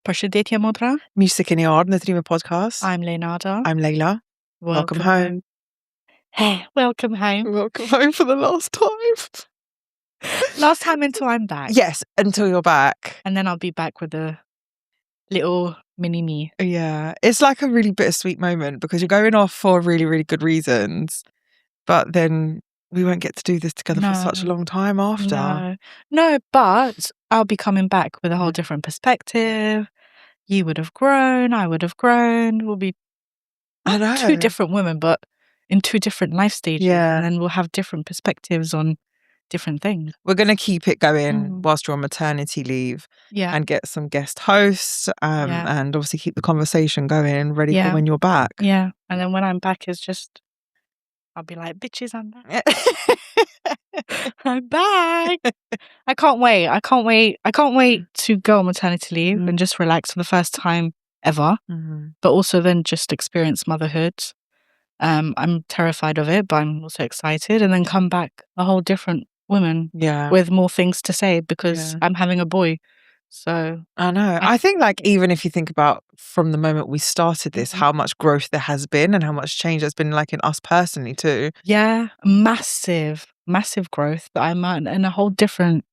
Përshëndetje modra. Mirë se keni ardhur në Trime podcast. I'm Leonarda. I'm Lejla. Welcome home. Hey, welcome home. Welcome home for the last time. Last time until I'm back. Yes, until you're back. And then I'll be back with a little mini me. Yeah, it's like a really bittersweet moment because you're going off for really, really good reasons, but then we won't get to do this together for such a long time after. No, but I'll be coming back with a whole different perspective. You would have grown, I would have grown. We'll be two different women, but in two different life stages. Yeah. And then we'll have different perspectives on different things. We're going to keep it going whilst you're on maternity leave and get some guest hosts and obviously keep the conversation going ready for when you're back. Yeah. And then when I'm back, it's just, I'll be like, bitches, I'm back. I'm back. I can't wait. I can't wait to go on maternity leave and just relax for the first time ever. But also then just experience motherhood. I'm terrified of it, but I'm also excited. And then come back a whole different woman with more things to say because I'm having a boy. So I know. I think like even if you think about from the moment we started this, how much growth there has been and how much change there's been like in us personally too. Yeah, massive growth. I'm in a whole different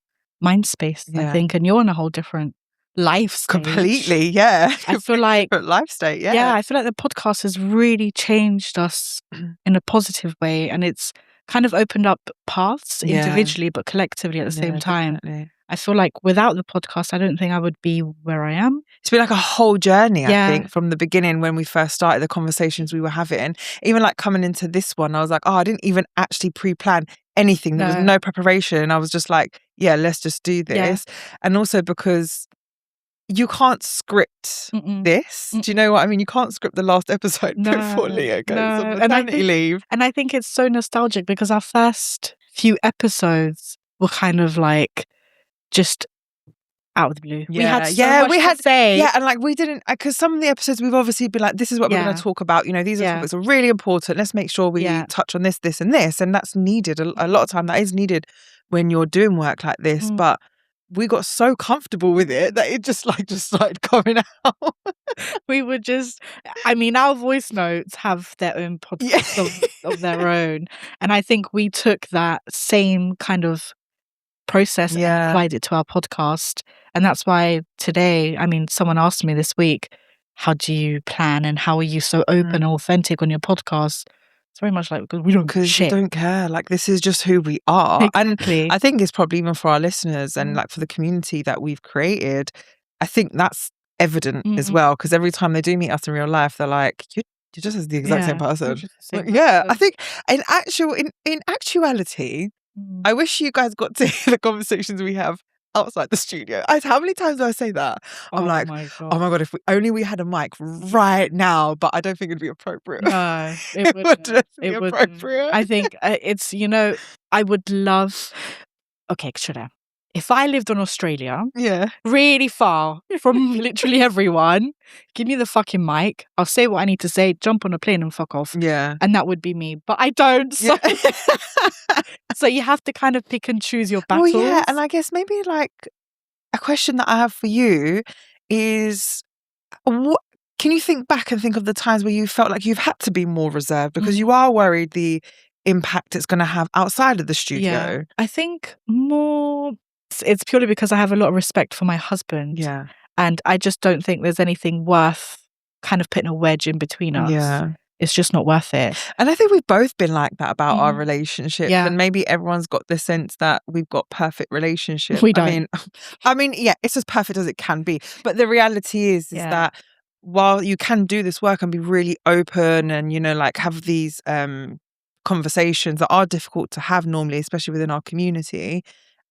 mind space, I think, and you're in a whole different life stage. Completely, yeah. I feel like different life state, yeah. Yeah, I feel like the podcast has really changed us in a positive way, and it's kind of opened up paths individually but collectively at the same time. Definitely. I feel like without the podcast, I don't think I would be where I am. It's been like a whole journey, I think, from the beginning when we first started the conversations we were having. Even like coming into this one, I was like, I didn't even actually pre-plan anything. There was no preparation. I was just like, yeah, let's just do this. And also because you can't script this. Do you know what I mean? You can't script the last episode before Leo goes on maternity leave. And I think it's so nostalgic because our first few episodes were kind of like just out of the blue. Yeah, we had so much to say. Yeah, and like we didn't, because some of the episodes we've obviously been like, this is what we're going to talk about. You know, these are topics are really important. Let's make sure we touch on this, this, and this. And that's needed. A lot of time that is needed when you're doing work like this. But we got so comfortable with it that it just started coming out. We would just, I mean, our voice notes have their own podcast of their own. And I think we took that same kind of process and applied it to our podcast. And that's why today, I mean, someone asked me this week, how do you plan and how are you so open and authentic on your podcast? It's very much like, because we don't give a shit. You don't care. Like, this is just who we are. Exactly. And I think it's probably even for our listeners and like for the community that we've created, I think that's evident as well. Because every time they do meet us in real life, they're like, you're just the exact same person. I think in actuality, I wish you guys got to hear the conversations we have outside the studio. How many times do I say that? I'm like, oh my God, if we had a mic right now, but I don't think it'd be appropriate. No, it wouldn't. It wouldn't. Appropriate. I think it's, I would love, okay, Kshira, if I lived on Australia, really far from literally everyone, give me the fucking mic. I'll say what I need to say, jump on a plane and fuck off. Yeah. And that would be me. But I don't. So, so you have to kind of pick and choose your battles. Well, yeah. And I guess maybe like a question that I have for you is, can you think back and think of the times where you felt like you've had to be more reserved because you are worried the impact it's going to have outside of the studio? Yeah. I think more... It's purely because I have a lot of respect for my husband. Yeah. And I just don't think there's anything worth kind of putting a wedge in between us. Yeah. It's just not worth it. And I think we've both been like that about our relationship. Yeah. And maybe everyone's got the sense that we've got perfect relationship. We don't. I mean, yeah, it's as perfect as it can be. But the reality is that while you can do this work and be really open and, like have these conversations that are difficult to have normally, especially within our community,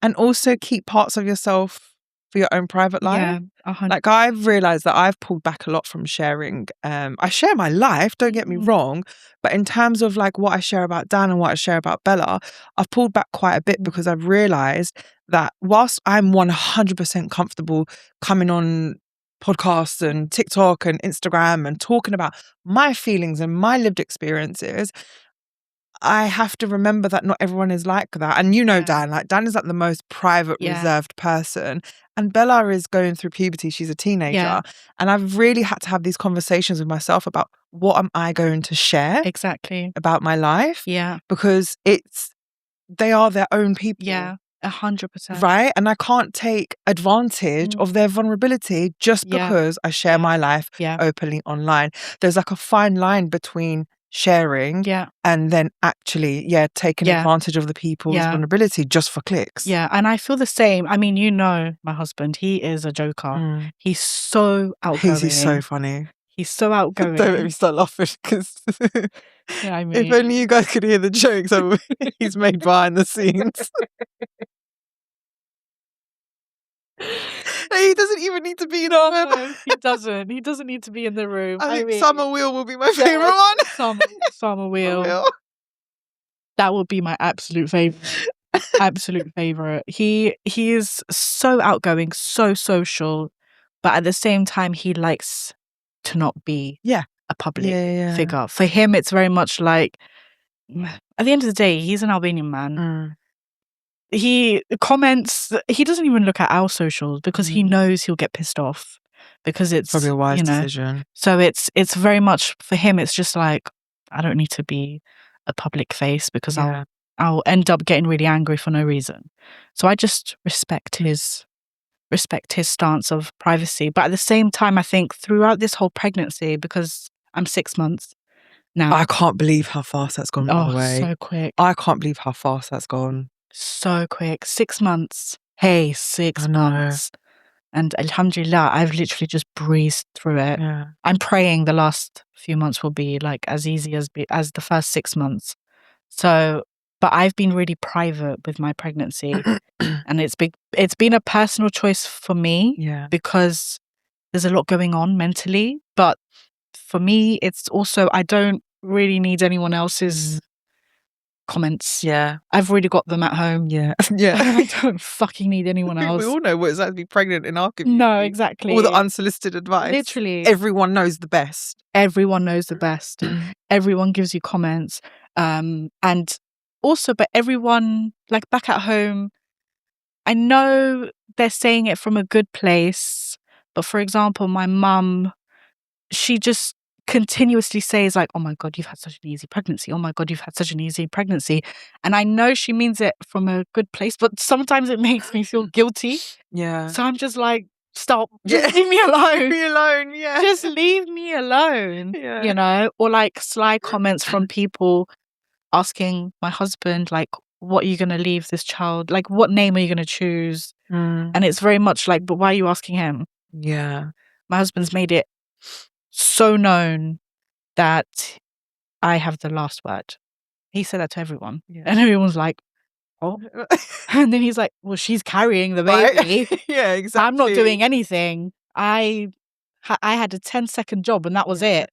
and also keep parts of yourself for your own private life. Yeah, like I've realised that I've pulled back a lot from sharing. I share my life, don't get me wrong, but in terms of like what I share about Dan and what I share about Bella, I've pulled back quite a bit because I've realised that whilst I'm 100% comfortable coming on podcasts and TikTok and Instagram and talking about my feelings and my lived experiences, I have to remember that not everyone is like that. And you know, Yeah. Dan, like Dan is like the most private, Yeah. reserved person. And Bella is going through puberty. She's a teenager. Yeah. And I've really had to have these conversations with myself about what am I going to share Exactly. about my life? Yeah. Because they are their own people. Yeah. 100%. Right? And I can't take advantage of their vulnerability just because I share my life openly online. There's like a fine line between sharing and then actually, taking advantage of the people's vulnerability just for clicks. Yeah. And I feel the same. I mean, you know, my husband, he is a joker. He's so outgoing. He's so funny. He's so outgoing. Don't make me start laughing because I mean, if only you guys could hear the jokes he's made behind the scenes. He doesn't even need to be in our room. He doesn't. He doesn't need to be in the room. I think Summer Wheel will be my favourite one. Summer Wheel. That would be my absolute favourite. Absolute favourite. He is so outgoing, so social, but at the same time, he likes to not be a public figure. For him, it's very much like, at the end of the day, he's an Albanian man. He comments, he doesn't even look at our socials because he knows he'll get pissed off because it's probably a wise decision. So it's very much for him, it's just like, I don't need to be a public face because I'll end up getting really angry for no reason. So I just respect his stance of privacy. But at the same time, I think throughout this whole pregnancy, because I'm 6 months now. I can't believe how fast that's gone, by the way. So quick. I can't believe how fast that's gone. So quick. 6 months. Hey, 6 months. And alhamdulillah, I've literally just breezed through it. Yeah. I'm praying the last few months will be like as easy as the first 6 months. So, but I've been really private with my pregnancy. And it's been a personal choice for me because there's a lot going on mentally. But for me, it's also, I don't really need anyone else's comments. Yeah. I've already got them at home. Yeah. I don't fucking need anyone else. We all know what it's like to be pregnant in our community. No, exactly. All the unsolicited advice. Literally. Everyone knows the best. Everyone knows the best. Everyone gives you comments. And also, but everyone, like back at home, I know they're saying it from a good place. But for example, my mum, she just continuously says like, oh my God, you've had such an easy pregnancy. Oh my God, you've had such an easy pregnancy. And I know she means it from a good place, but sometimes it makes me feel guilty. Yeah. So I'm just like, stop. Just leave me alone. Leave me alone, yeah. Just leave me alone. Yeah. You know? Or like sly comments from people asking my husband, like, what are you going to leave this child? Like, what name are you going to choose? And it's very much like, but why are you asking him? Yeah. My husband's made it so known that I have the last word. He said that to everyone. Yeah. And everyone's like, oh. And then he's like, well, she's carrying the baby. Right? Yeah, exactly. I'm not doing anything. I had a 10-second job and that was it.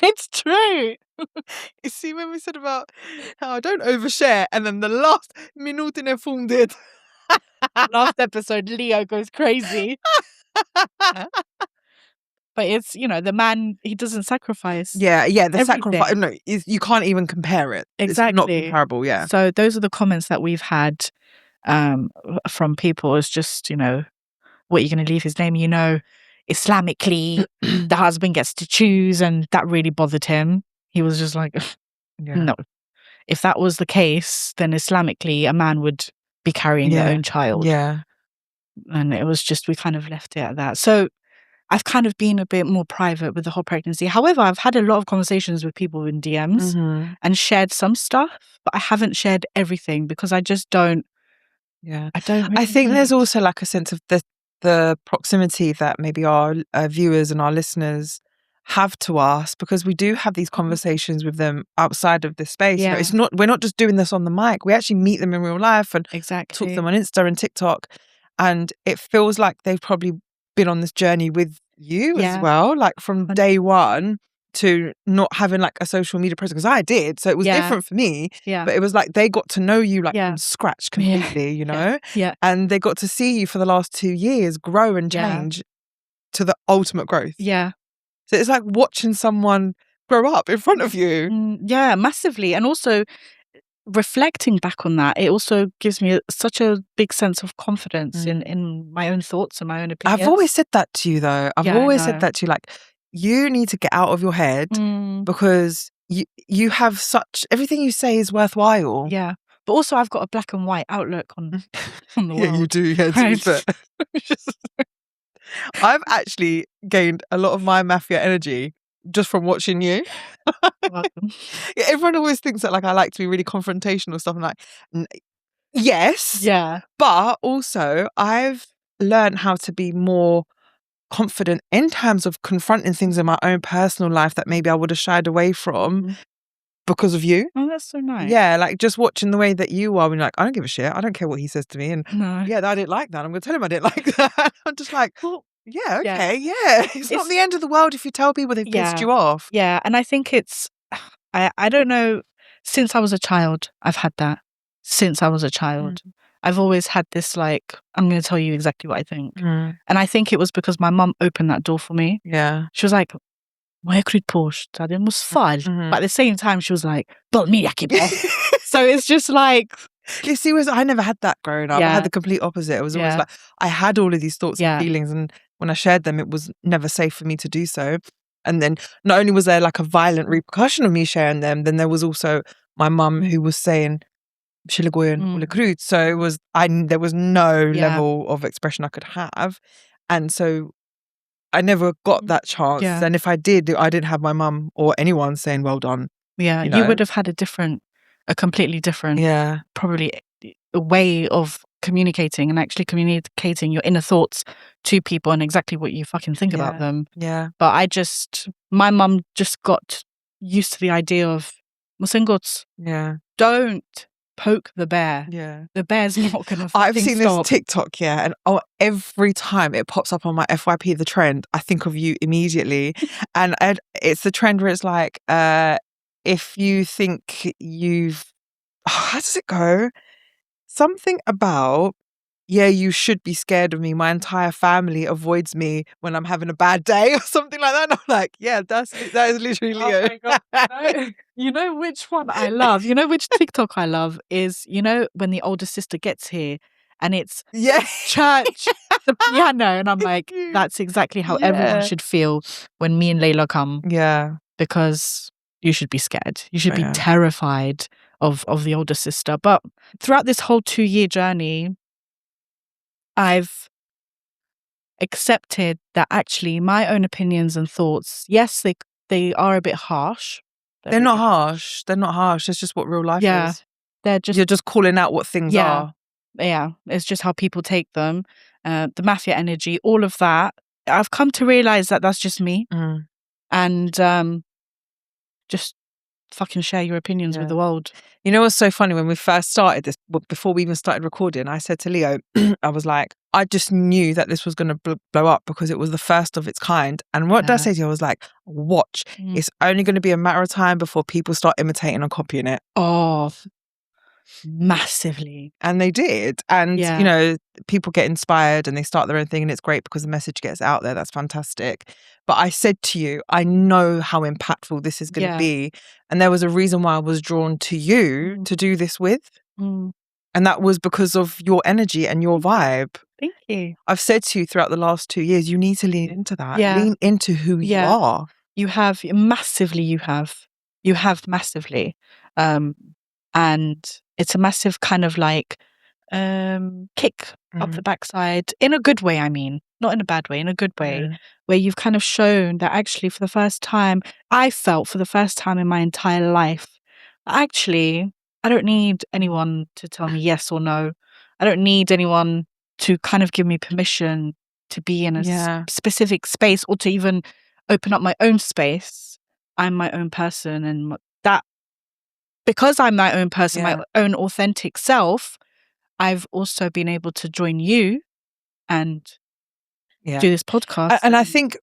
It's true. You see, when we said about how I don't overshare, and then the last minute in funded. Last episode, Leo goes crazy. But it's, you know, the man, he doesn't sacrifice. Yeah, the everything. sacrifice. No, you can't even compare it. Exactly. It's not comparable, yeah. So those are the comments that we've had from people. It's just, you know, what you're going to leave his name, you know, Islamically, the husband gets to choose, and that really bothered him. He was just like, no. If that was the case, then Islamically, a man would be carrying their own child. Yeah. And it was just, we kind of left it at that. So I've kind of been a bit more private with the whole pregnancy. However, I've had a lot of conversations with people in DMs and shared some stuff, but I haven't shared everything because I just don't. Yeah. I think there's also like a sense of the proximity that maybe our viewers and our listeners have to us, because we do have these conversations with them outside of this space. Yeah. You know, we're not just doing this on the mic. We actually meet them in real life and talk to them on Insta and TikTok. And it feels like they've probably been on this journey with you as well, like from day one to not having like a social media presence, because I did, so it was different for me, but it was like they got to know you like from scratch completely, you know, and they got to see you for the last 2 years grow and change to the ultimate growth. So it's like watching someone grow up in front of you. Yeah, massively. And also reflecting back on that, it also gives me such a big sense of confidence in my own thoughts and my own opinions. I've always said that to you, though. I've always said that to you, like, you need to get out of your head because you have such, everything you say is worthwhile. Yeah. But also I've got a black and white outlook on the world. Yeah, you do. Yeah, right? I've actually gained a lot of my mafia energy just from watching you. Yeah, everyone always thinks that, like, I like to be really confrontational stuff. I'm like, yes. Yeah. But also I've learned how to be more confident in terms of confronting things in my own personal life that maybe I would have shied away from because of you. Oh, that's so nice. Yeah, like just watching the way that you are when you're like, I don't give a shit. I don't care what he says to me. And yeah, I didn't like that. I'm going to tell him I didn't like that. I'm just like, well, yeah, okay, yeah. It's not the end of the world if you tell people they've pissed you off. Yeah, and I think it's, I don't know, since I was a child, I've had that. Since I was a child. I've always had this, like, I'm going to tell you exactly what I think. And I think it was because my mum opened that door for me. Yeah. She was like, "Vad är krydd på? Det måste fall." But at the same time, she was like, so it's just like... You see, I never had that growing up. I had the complete opposite. It was always like, I had all of these thoughts and feelings, and when I shared them, it was never safe for me to do so. And then not only was there like a violent repercussion of me sharing them, then there was also my mum who was saying, so it was, there was no level of expression I could have. And so I never got that chance. And if I did, I didn't have my mum or anyone saying, well done. Yeah, you would have had a completely different, probably a way of communicating and actually communicating your inner thoughts to people and exactly what you fucking think about them. Yeah. But my mum just got used to the idea of, don't poke the bear. Yeah. The bear's not going to I've seen this TikTok, and every time it pops up on my FYP, the trend, I think of you immediately. And it's the trend where it's like, if you think how does it go? Something about, you should be scared of me. My entire family avoids me when I'm having a bad day or something like that. And I'm like, that is literally Leo. Oh my God. You know which one I love? You know which TikTok I love is, when the older sister gets here and it's church, the piano. And I'm like, that's exactly how everyone should feel when me and Lejla come. Yeah. Because you should be scared. You should be terrified of the older sister. But throughout this whole 2-year journey, I've accepted that actually my own opinions and thoughts, yes, they are a bit harsh. They're not harsh. They're not harsh. It's just what real life is. You're just calling out what things are. Yeah, it's just how people take them. The mafia energy, all of that. I've come to realize that that's just me. And just fucking share your opinions with the world. You know what's so funny? When we first started this, before we even started recording, I said to Leo, I was like, I just knew that this was going to blow up because it was the first of its kind. And what did I say to you? I was like, watch. It's only going to be a matter of time before people start imitating and copying it. Oh, massively. And they did. And, people get inspired and they start their own thing, and it's great because the message gets out there. That's fantastic. But I said to you, I know how impactful this is going to be. And there was a reason why I was drawn to you to do this with. And that was because of your energy and your vibe. Thank you. I've said to you throughout the last 2 years, you need to lean into that. Lean into who you are. You have massively, you have massively. And it's a massive kind of like kick up the backside in a good way. I mean, not in a bad way, in a good way, where you've kind of shown that actually for the first time, I felt for the first time in my entire life, actually, I don't need anyone to tell me yes or no. I don't need anyone to kind of give me permission to be in a specific space or to even open up my own space. I'm my own person, and that, because I'm my own person, my own authentic self, I've also been able to join you and do this podcast. And I think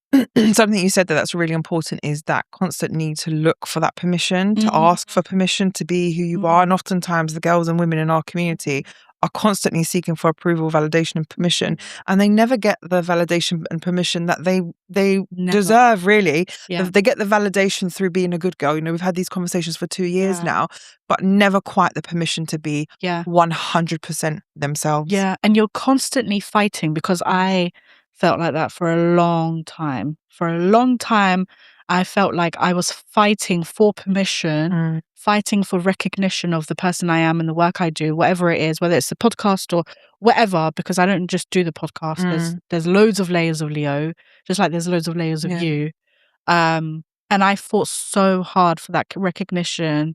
something you said that's really important is that constant need to look for that permission, to ask for permission to be who you are. And oftentimes the girls and women in our community are constantly seeking for approval, validation and permission, and they never get the validation and permission that they deserve, really. They get the validation through being a good girl. You know, we've had these conversations for 2 years now, but never quite the permission to be 100% themselves. Yeah, and you're constantly fighting, because I felt like that for a long time. For a long time, I felt like I was fighting for permission, fighting for recognition of the person I am and the work I do, whatever it is, whether it's the podcast or whatever, because I don't just do the podcast. There's loads of layers of Leo, just like there's loads of layers of you. And I fought so hard for that recognition.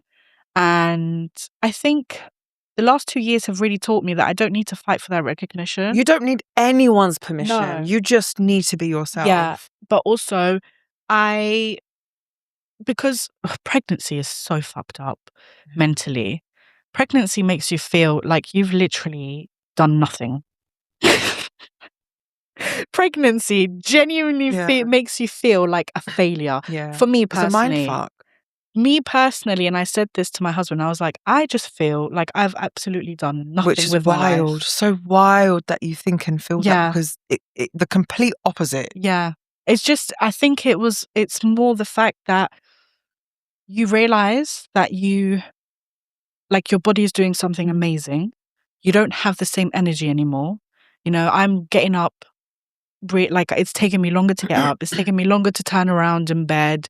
And I think the last 2 years have really taught me that I don't need to fight for that recognition. You don't need anyone's permission. No. You just need to be yourself. Yeah, but also because pregnancy is so fucked up mentally. Pregnancy makes you feel like you've literally done nothing. Pregnancy genuinely makes you feel like a failure. For me personally. It's a mind fuck. Me personally, and I said this to my husband, I was like, I just feel like I've absolutely done nothing Which is with my wild. life. So wild that you think and feel that, because the complete opposite. Yeah. It's just, I think it's more the fact that you realize that your body is doing something amazing. You don't have the same energy anymore. You know, I'm getting up, like it's taking me longer to get up. It's taking me longer to turn around in bed.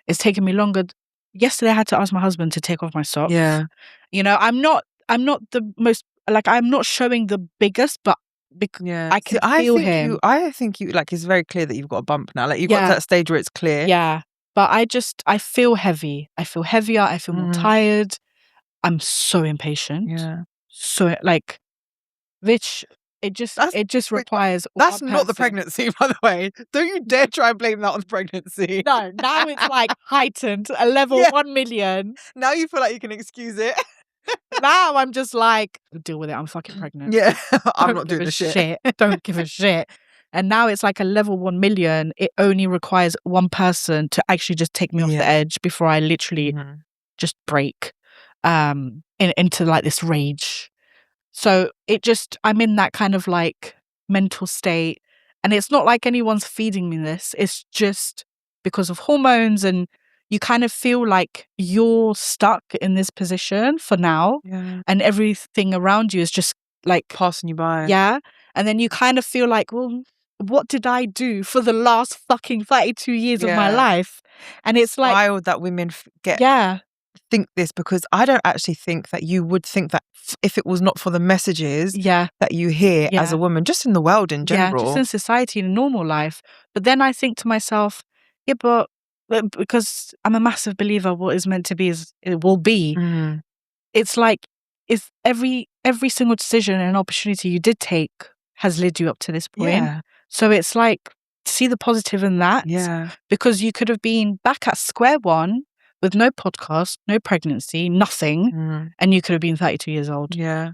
It's taking me longer. Yesterday I had to ask my husband to take off my socks. Yeah. You know, I'm not the most, like, I'm not showing the biggest, but I can feel him. I think you, like, it's very clear that you've got a bump now. Like, you've got to that stage where it's clear. Yeah. But I feel heavy. I feel heavier. I feel more tired. I'm so impatient. Yeah. So, like, which it just requires. That's not the pregnancy, by the way. Don't you dare try and blame that on the pregnancy. No, now it's like heightened, a level 1 million. Now you feel like you can excuse it. Now I'm just like, deal with it. I'm fucking pregnant. Yeah, I'm not doing the shit. Don't give a shit. And now it's like a level 1 million. It only requires one person to actually just take me off the edge before I literally just break into like this rage. So I'm in that kind of like mental state, and it's not like anyone's feeding me this. It's just because of hormones, and you kind of feel like you're stuck in this position for now, and everything around you is just like passing you by. Yeah. And then you kind of feel like, well, what did I do for the last fucking 32 years of my life? And it's like wild that women think this, because I don't actually think that you would think that if it was not for the messages that you hear as a woman, just in the world in general. Yeah, just in society, in normal life. But then I think to myself, but because I'm a massive believer, what is meant to be it will be. It's like, if every single decision and opportunity you did take has led you up to this point. So it's like, see the positive in that. Because you could have been back at square one with no podcast, no pregnancy, nothing, and you could have been 32 years old. Yeah.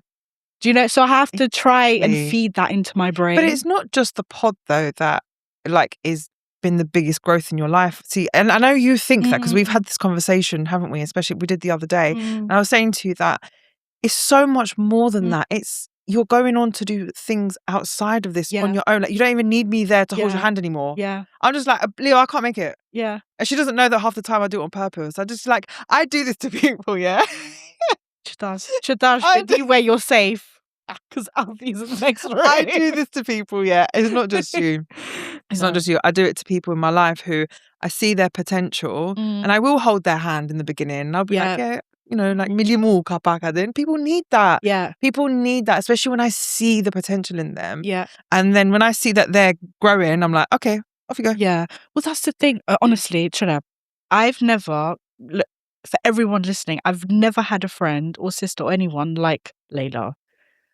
Do you know? So I have to try and feed that into my brain. But it's not just the pod, though, that like is been the biggest growth in your life. See, and I know you think that, because we've had this conversation, haven't we? Especially we did the other day. And I was saying to you that it's so much more than that. It's, you're going on to do things outside of this on your own. Like, you don't even need me there to hold your hand anymore. I'm just like, Leo, I can't make it. And she doesn't know that half the time I do it on purpose. I just like, I do this to people, She does. But you where you're safe. Because Alfie's in the next room. I do this to people, It's not just you. It's not just you. I do it to people in my life who I see their potential, and I will hold their hand in the beginning. And I'll be like, you know, like, milimu kapaka. Then people need that. People need that, especially when I see the potential in them. And then when I see that they're growing, I'm like, okay, off you go. Well, that's the thing. Honestly, Trina, I've never, for everyone listening, I've never had a friend or sister or anyone like Lejla,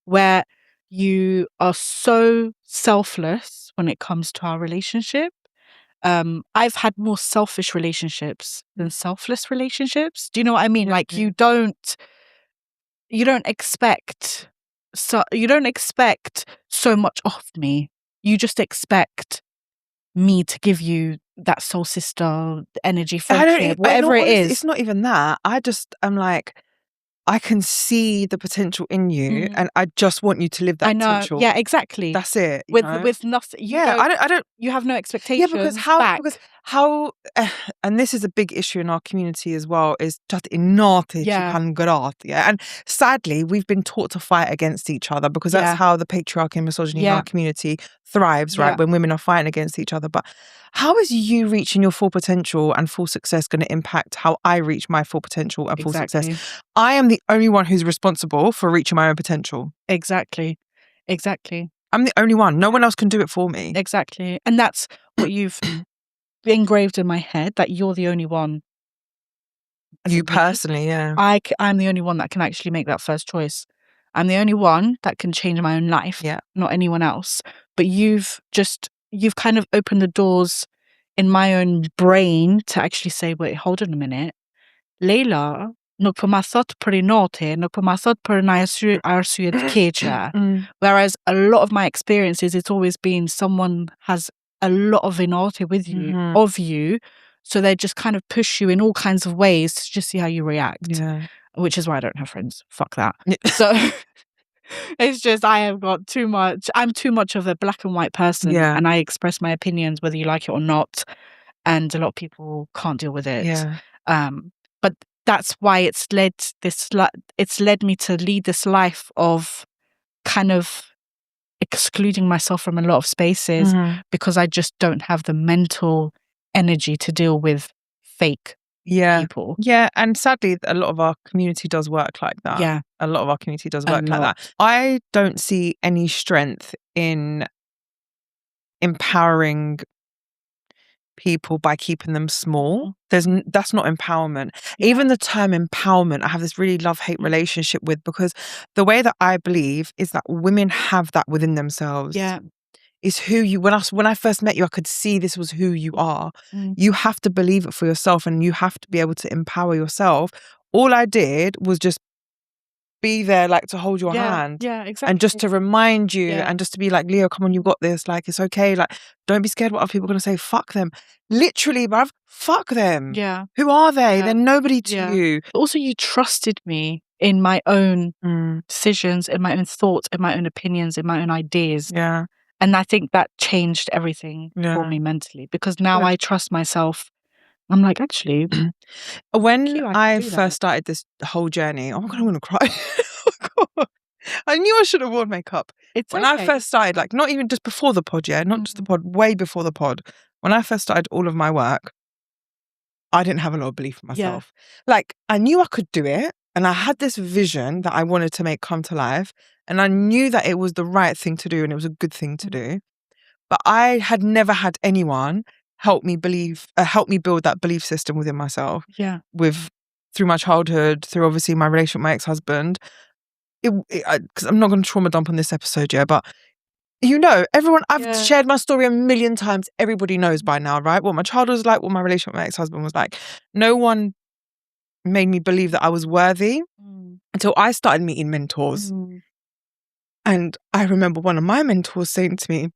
where you are so selfless when it comes to our relationship. I've had more selfish relationships than selfless relationships. Do you know what I mean? Like, you don't expect so much of me. You just expect me to give you that soul sister energy, friendship, whatever it is. It's not even that. I'm like, I can see the potential in you, and I just want you to live that I know. potential. Yeah, exactly. That's it. With nothing. I don't. You have no expectations. Yeah, because how and this is a big issue in our community as well, is just enormt grat. Yeah, and sadly, we've been taught to fight against each other because that's how the patriarchy and misogyny in our community thrives, right? When women are fighting against each other. But how is you reaching your full potential and full success going to impact how I reach my full potential and full success? I am the only one who's responsible for reaching my own potential. Exactly. I'm the only one. No one else can do it for me. Exactly. And that's what you've engraved in my head, that you're the only one. You personally, yeah. I'm the only one that can actually make that first choice. I'm the only one that can change my own life, not anyone else. But you've kind of opened the doors in my own brain to actually say, wait, hold on a minute. Lejla, nuk po ma thot për i noti, nuk po ma thot për një arsye të keqe. Whereas a lot of my experiences, it's always been someone has a lot of inoti with you, of you, so they just kind of push you in all kinds of ways to just see how you react. Yeah. Which is why I don't have friends. Fuck that. So it's just I'm too much of a black and white person, and I express my opinions whether you like it or not, and a lot of people can't deal with it. But that's why it's led me to lead this life of kind of excluding myself from a lot of spaces because I just don't have the mental energy to deal with fake people. Yeah, and sadly, a lot of our community does work like that. Yeah. A lot of our community does work like that. I don't see any strength in empowering people by keeping them small. That's not empowerment. Even the term empowerment, I have this really love-hate relationship with, because the way that I believe is that women have that within themselves. Yeah. Is who you, when I first met you, I could see this was who you are. You have to believe it for yourself, and you have to be able to empower yourself. All I did was just be there, like, to hold your hand. Yeah, exactly. And just to remind you, and just to be like, Leo, come on, you got this. Like, it's okay. Like, don't be scared what other people are going to say. Fuck them. Literally, bruv, fuck them. Yeah. Who are they? They're nobody to you. Also, you trusted me in my own decisions, in my own thoughts, in my own opinions, in my own ideas. Yeah. And I think that changed everything for me mentally, because now I trust myself. I'm like, actually, when I first started this whole journey, oh my God, I'm going to cry. I knew I should have worn makeup. When I first started, like, not even just before the pod, not just the pod, way before the pod. When I first started all of my work, I didn't have a lot of belief in myself. Like, I knew I could do it, and I had this vision that I wanted to make come to life, and I knew that it was the right thing to do and it was a good thing to do. But I had never had anyone help me build that belief system within myself. Yeah. Through my childhood, through obviously my relationship with my ex-husband. Because I'm not going to trauma dump on this episode, but everyone, I've shared my story a million times. Everybody knows by now, right? What my childhood was like, what my relationship with my ex-husband was like. No one made me believe that I was worthy until I started meeting mentors. And I remember one of my mentors saying to me,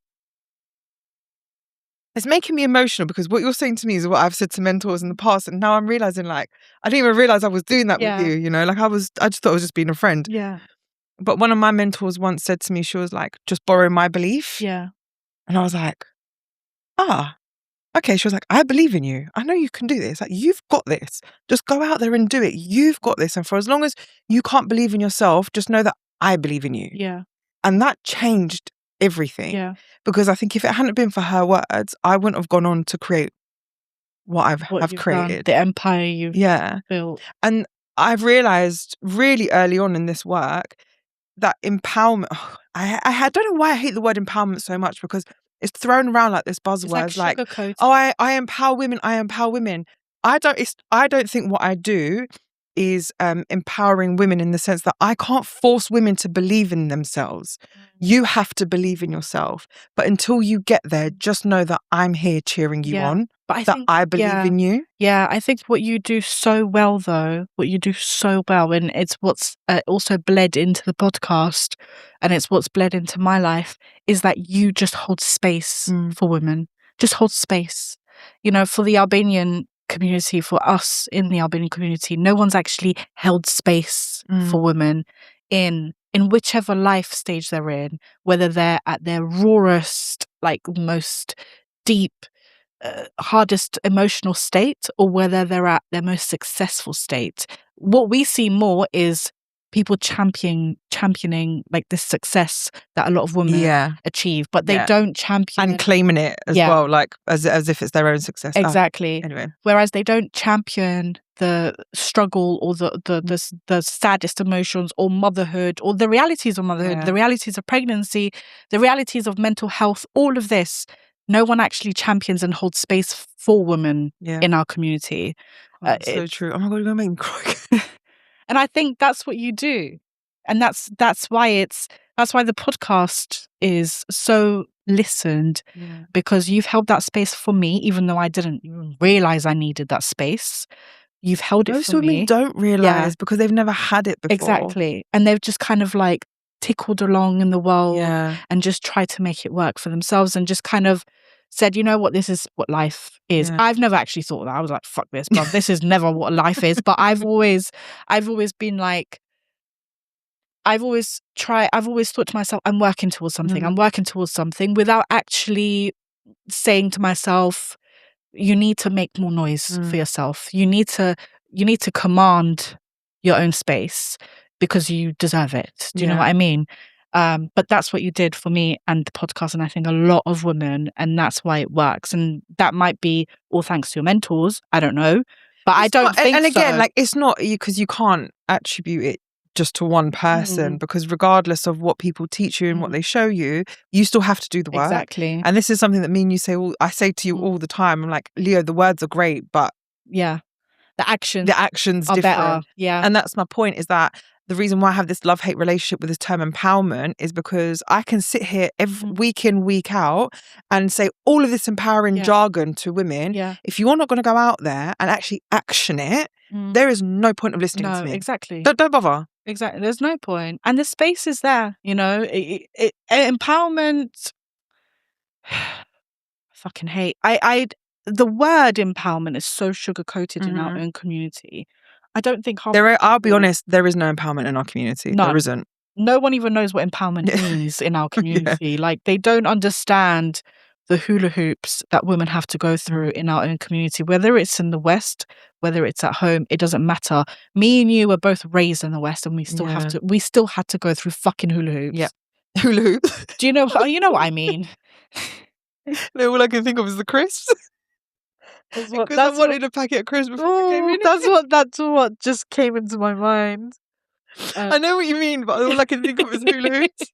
it's making me emotional, because what you're saying to me is what I've said to mentors in the past. And now I'm realizing, like, I didn't even realize I was doing that with you, like I just thought I was just being a friend. Yeah. But one of my mentors once said to me, she was like, just borrow my belief. Yeah. And I was like, okay. She was like, I believe in you. I know you can do this. Like, you've got this. Just go out there and do it. You've got this. And for as long as you can't believe in yourself, just know that I believe in you. Yeah. And that changed everything. Yeah. Because I think if it hadn't been for her words, I wouldn't have gone on to create what I've created. Done, the empire you've built. And I've realized really early on in this work that empowerment, I don't know why I hate the word empowerment so much, because it's thrown around like this buzzword, like I empower women, I empower women. I don't think what I do is empowering women in the sense that I can't force women to believe in themselves. You have to believe in yourself. But until you get there, just know that I'm here cheering you on. But I believe in you. Yeah, I think what you do so well, and it's what's also bled into the podcast, and it's what's bled into my life, is that you just hold space for women. Just hold space. For the Albanian community, for us in the Albanian community, no one's actually held space for women in whichever life stage they're in, whether they're at their rawest, like most deep, hardest emotional state, or whether they're at their most successful state. What we see more is people championing like this success that a lot of women achieve, but they don't champion and claiming it as well, like as if it's their own success. Exactly. Anyway, whereas they don't champion the struggle or the saddest emotions, or motherhood, or the realities of motherhood, the realities of pregnancy, the realities of mental health. All of this, no one actually champions and holds space for women in our community. That's so true. Oh my God, you're gonna make me cry. And I think that's what you do. And that's why the podcast is so listened, because you've held that space for me, even though I didn't even realize I needed that space. You've held it for me. Most women don't realize because they've never had it before. Exactly. And they've just kind of like tickled along in the world and just tried to make it work for themselves, and just kind of said, you know what, this is what life is. I've never actually thought that. I was like, fuck this, but this is never what life is. But I've always been like, I've always thought to myself, I'm working towards something, without actually saying to myself, you need to make more noise for yourself. You need to command your own space because you deserve it. Do you know what I mean? But that's what you did for me and the podcast, and I think a lot of women, and that's why it works. And that might be all thanks to your mentors. I don't know, but I don't think so. And again, like, it's not because you can't attribute it just to one person, because regardless of what people teach you and what they show you, you still have to do the work. Exactly. And this is something that me and you say, I say to you all the time. I'm like, Leo, the words are great, but the actions are different. Better. Yeah. And that's my point, is that the reason why I have this love-hate relationship with this term empowerment is because I can sit here every week in, week out and say all of this empowering jargon to women. If you're not going to go out there and actually action it, there is no point of listening to me. Exactly. Don't bother. Exactly. There's no point. And the space is there, you know. Empowerment, I fucking hate. The word empowerment is so sugar-coated in our own community. I don't think I'll be honest, there is no empowerment in our community. None. There isn't. No one even knows what empowerment means in our community. Like, they don't understand the hula hoops that women have to go through in our own community, whether it's in the West, whether it's at home, it doesn't matter. Me and you were both raised in the West, and we still had to go through fucking hula hoops. Yeah. Hula hoops. Do you know what I mean? No, all I can think of is the crisps. Because I wanted a packet of crisps before we came in. That's what just came into my mind. I know what you mean, but all I can think of is hula hoops.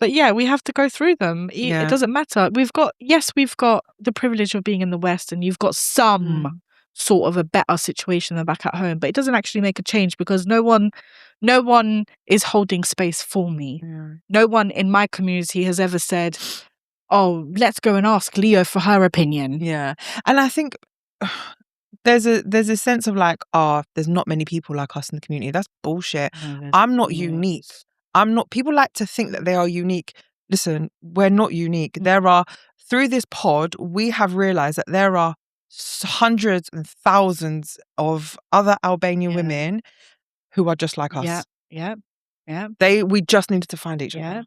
But yeah, we have to go through them. It doesn't matter. We've got the privilege of being in the West, and you've got some sort of a better situation than back at home, but it doesn't actually make a change, because no one is holding space for me. No one in my community has ever said, oh, let's go and ask Leo for her opinion. Yeah. And I think there's a sense of like, there's not many people like us in the community. That's bullshit. No, I'm not unique. People like to think that they are unique. Listen, we're not unique. Through this pod, we have realized that there are hundreds and thousands of other Albanian women who are just like us. Yeah. We just needed to find each other.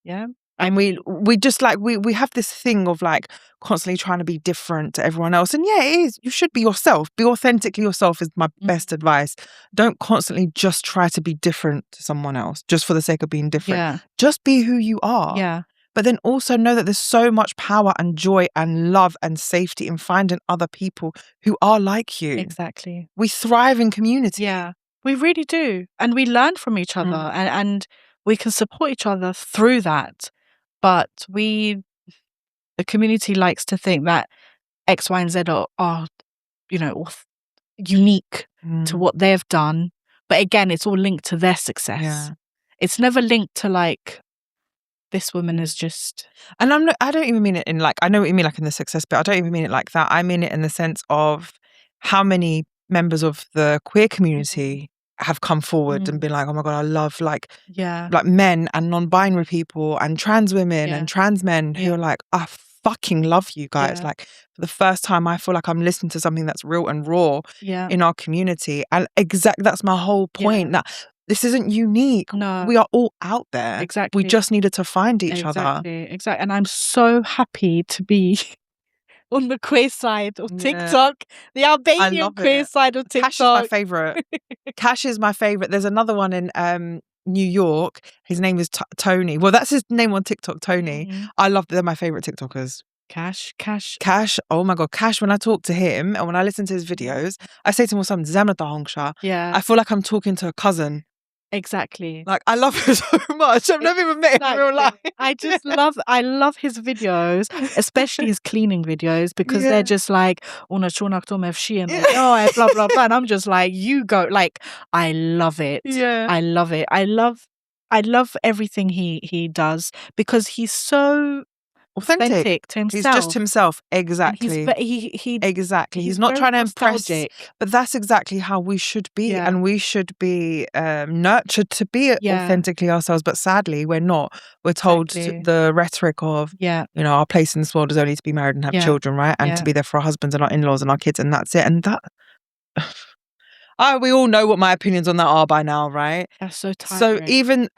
Yeah. And we just like, we have this thing of like constantly trying to be different to everyone else. And yeah, it is. You should be yourself. Be authentically yourself is my best advice. Don't constantly just try to be different to someone else just for the sake of being different. Yeah. Just be who you are. Yeah. But then also know that there's so much power and joy and love and safety in finding other people who are like you. Exactly. We thrive in community. Yeah, we really do. And we learn from each other, and we can support each other through that. But the community likes to think that X, Y, and Z are unique to what they've done. But again, it's all linked to their success. Yeah. It's never linked to like, this woman is just... And I don't even mean it in like, I know what you mean like in the success bit. I don't even mean it like that. I mean it in the sense of how many members of the queer community have come forward and been like, oh my God, I love like men and non-binary people and trans women and trans men who are like, fucking love you guys. Yeah. Like, for the first time, I feel like I'm listening to something that's real and raw Yeah. in our community. And that's my whole point. Yeah. That this isn't unique. No. We are all out there. Exactly. We just needed to find each other. Exactly. And I'm so happy to be on the queer side of TikTok, the Albanian queer side of TikTok. Cash is my favourite. Cash is my favourite. There's another one in New York. His name is Tony. Well, that's his name on TikTok, Tony. Mm-hmm. I love they're my favourite TikTokers. Cash. Oh my God. Cash, when I talk to him and when I listen to his videos, I say to him, Yeah. I feel like I'm talking to a cousin. Exactly. Like, I love him so much. I've never even met him in real life. I love his videos, especially his cleaning videos, because they're just like, blah, blah, blah. And I'm just like, you go. Like, I love it. Yeah. I love it. I love everything he does, because he's so authentic to himself. He's just himself. Exactly. Exactly. He's not trying to impress. Nostalgic. But that's exactly how we should be. Yeah. And we should be nurtured to be authentically ourselves. But sadly, we're not. We're told the rhetoric of, our place in this world is only to be married and have children, right? And to be there for our husbands and our in-laws and our kids. And that's it. And that... we all know what my opinions on that are by now, right? That's so tiring. So even...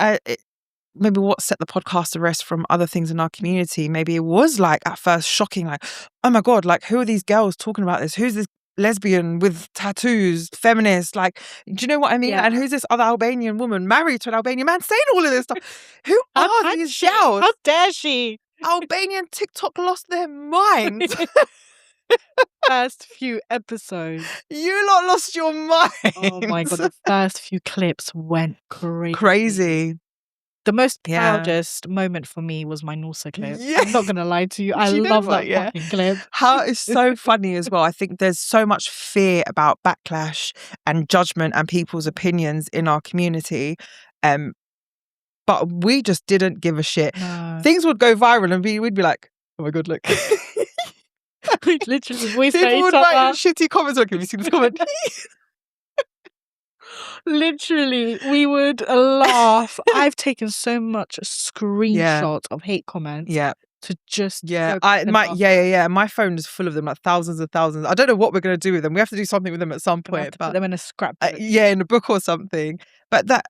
maybe what set the podcast to rest from other things in our community, maybe it was like at first shocking, like, oh my God, like, who are these girls talking about this? Who's this lesbian with tattoos, feminist? Like, do you know what I mean? And who's this other Albanian woman married to an Albanian man saying all of this stuff? Who are these girls? How dare she? Albanian TikTok lost their minds. First few episodes. You lot lost your mind. Oh my God, the first few clips went crazy. The most proudest moment for me was my Noosa clip. I'm not going to lie to you. I love that fucking clip. How it's so funny as well. I think there's so much fear about backlash and judgment and people's opinions in our community. But we just didn't give a shit. No. Things would go viral and we'd be like, oh my God, look. We'd literally voice people would write shitty comments. Like, have you seen this comment? Literally, we would laugh. I've taken so much screenshots of hate comments. To just my phone is full of them, like thousands and thousands. I don't know what we're going to do with them. We have to do something with them at some point. Put them in a scrapbook. In a book or something. But the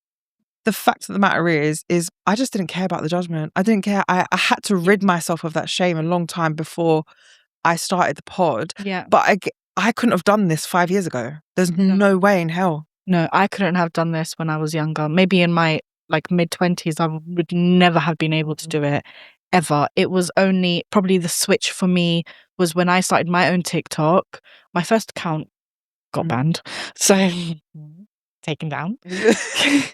fact of the matter is I just didn't care about the judgment. I didn't care. I had to rid myself of that shame a long time before I started the pod. But I couldn't have done this 5 years ago. There's no way in hell. No, I couldn't have done this when I was younger. Maybe in my mid-20s, I would never have been able to do it, ever. It was only probably the switch for me was when I started my own TikTok. My first account got banned, so taken down.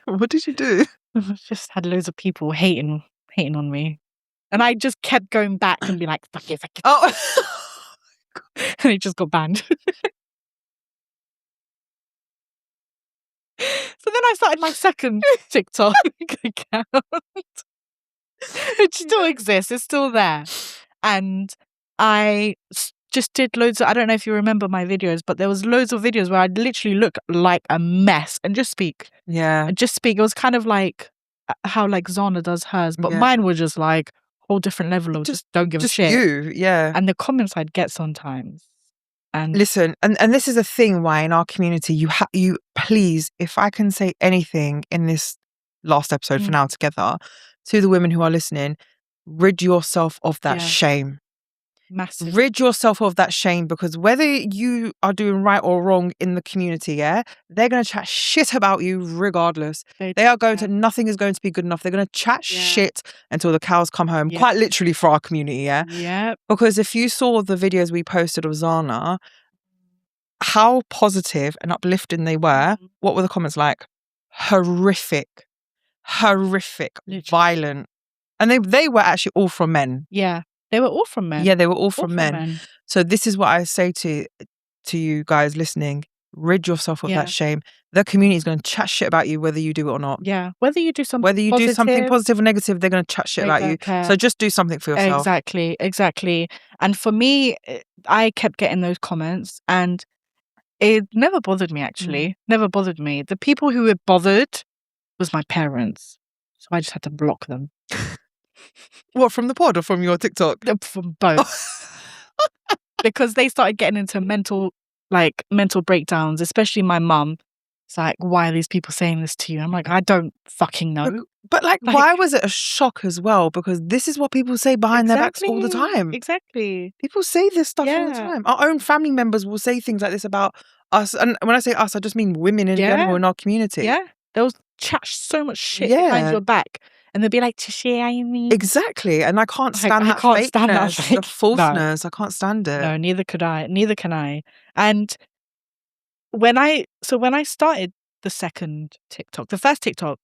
What did you do? I just had loads of people hating on me, and I just kept going back and be like, "Fuck it." Oh, and it just got banned. So then I started my second TikTok account. It still exists. It's still there. And I just did loads of, I don't know if you remember my videos, but there was loads of videos where I'd literally look like a mess and just speak. Just speak. It was kind of like how like Zana does hers, but mine was just like a whole different level of just don't give a shit. And the comments I'd get sometimes. And listen, and this is a thing why in our community you please, if I can say anything in this last episode for now together to the women who are listening, rid yourself of that shame. Massive. Rid yourself of that shame, because whether you are doing right or wrong in the community, they're going to chat shit about you regardless. They are going to, nothing is going to be good enough. They're going to chat shit until the cows come home, quite literally for our community, Because if you saw the videos we posted of Zana, how positive and uplifting they were, what were the comments like? Horrific, literally. Violent. And they were actually all from men. They were all from men. They were all from men. So this is what I say to you guys listening. Rid yourself of that shame. The community is going to chat shit about you whether you do it or not. Whether you do something positive or negative, they're going to chat shit about you. So just do something for yourself. Exactly. And for me, I kept getting those comments and it never bothered me, actually. Never bothered me. The people who were bothered was my parents. So I just had to block them. What, from the pod or from your TikTok? From both. Because they started getting into mental breakdowns, especially my mum. It's like, why are these people saying this to you? I'm like, I don't fucking know. But why was it a shock as well? Because this is what people say behind their backs all the time. Exactly. People say this stuff all the time. Our own family members will say things like this about us. And when I say us, I just mean women in general in our community. Yeah. They'll chat so much shit behind your back. And they'll be like, exactly. And I can't stand that fakeness, the falseness. No. I can't stand it. No, neither can I. And when I started the second TikTok, the first TikTok,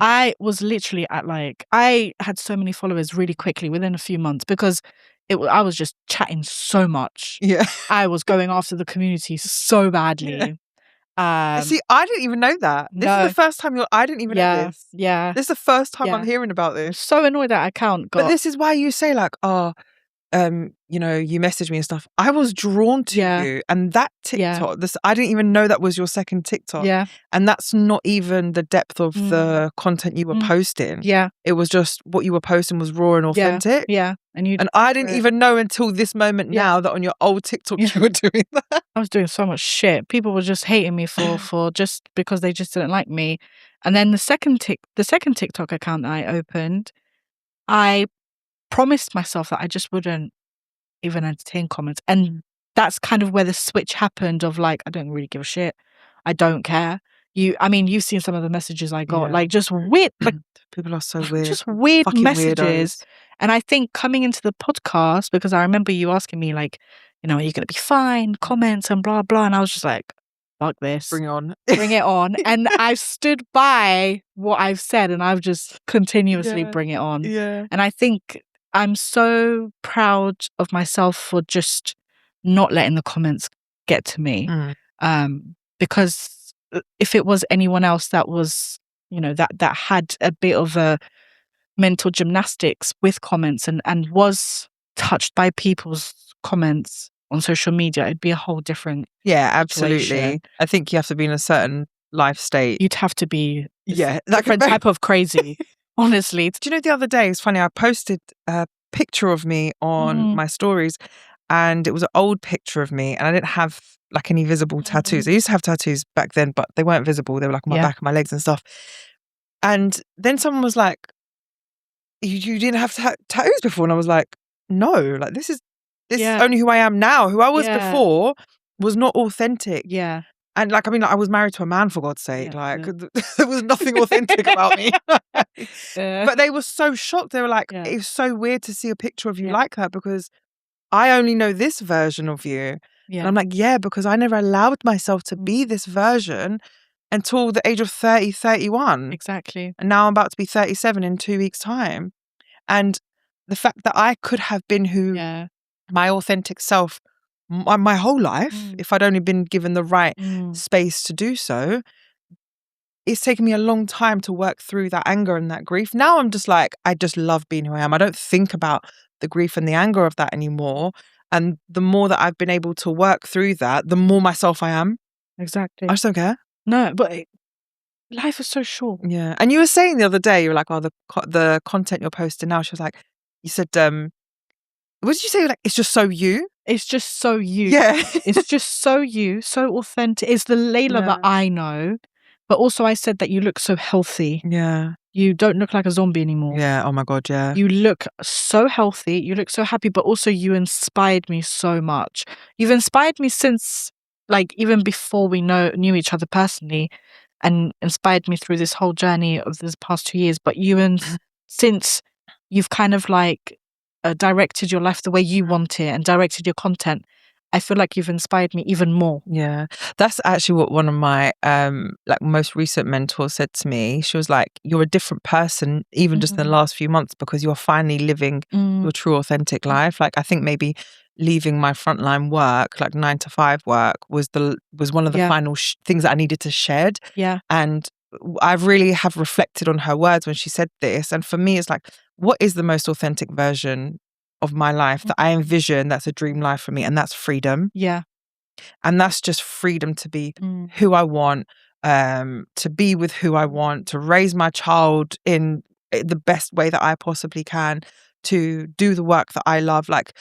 I was literally at I had so many followers really quickly within a few months because I was just chatting so much. Yeah. I was going after the community so badly. Yeah. See, I didn't even know that. This is the first time I didn't even know this. Yeah. This is the first time I'm hearing about this. I'm so annoyed that account got... But this is why you say you know, you messaged me and stuff. I was drawn to you, and that TikTok, I didn't even know that was your second TikTok. Yeah. And that's not even the depth of the content you were posting. Yeah. It was just what you were posting was raw and authentic. Yeah. And I didn't even know until this moment now that on your old TikTok you were doing that. I was doing so much shit. People were just hating me for just because they just didn't like me. And then the second TikTok account that I opened, I promised myself that I just wouldn't even entertain comments. And that's kind of where the switch happened of I don't really give a shit. I don't care. You've seen some of the messages I got, just weird, people are so weird. Just weird fucking messages. Weirdos. And I think coming into the podcast, because I remember you asking me are you going to be fine? Comments and blah, blah. And I was just like, fuck this. Bring it on. Bring it on. And I've stood by what I've said and I've just continuously bring it on. Yeah. And I think I'm so proud of myself for just not letting the comments get to me. Because if it was anyone else that was, that had a bit of a mental gymnastics with comments and was touched by people's comments on social media, it'd be a whole different absolutely situation. I think you have to be in a certain life state. You'd have to be different type of crazy. Honestly. Do you know the other day, it's funny, I posted a picture of me on my stories and it was an old picture of me and I didn't have any visible tattoos. I used to have tattoos back then, but they weren't visible. They were on my back and my legs and stuff. And then someone was like, you didn't have tattoos before? And I was like, no, this is only who I am now. Who I was before was not authentic. Yeah. And I was married to a man, for God's sake. There was nothing authentic about me. But they were so shocked. They were like, it was so weird to see a picture of you like that because I only know this version of you. Yeah. And I'm like, because I never allowed myself to be this version until the age of 30, 31. Exactly. And now I'm about to be 37 in 2 weeks' time. And the fact that I could have been my authentic self my whole life, if I'd only been given the right space to do so, it's taken me a long time to work through that anger and that grief. Now I'm just I just love being who I am. I don't think about the grief and the anger of that anymore. And the more that I've been able to work through that, the more myself I am. Exactly. I just don't care. No, but life is so short. Yeah. And you were saying the other day, you were like, oh, the content you're posting now. She was like, you said, what did you say? It's just so you? It's just so you. Yeah. It's just so you, so authentic. It's the Lejla that I know. But also I said that you look so healthy. Yeah. You don't look like a zombie anymore. Yeah. Oh my God, yeah. You look so healthy. You look so happy, but also you inspired me so much. You've inspired me since, even before we knew each other personally, and inspired me through this whole journey of this past 2 years. But since you've kind of directed your life the way you want it and directed your content, I feel like you've inspired me even more. Yeah. That's actually what one of my most recent mentors said to me. She was like, you're a different person even just in the last few months because you're finally living your true authentic life. I think maybe leaving my frontline work, 9 to 5 work, was one of the final things that I needed to shed. Yeah. And I really have reflected on her words when she said this. And for me, it's what is the most authentic version of my life that I envision that's a dream life for me? And that's freedom. Yeah. And that's just freedom to be who I want, to be with who I want, to raise my child in the best way that I possibly can to do the work that I love. Like,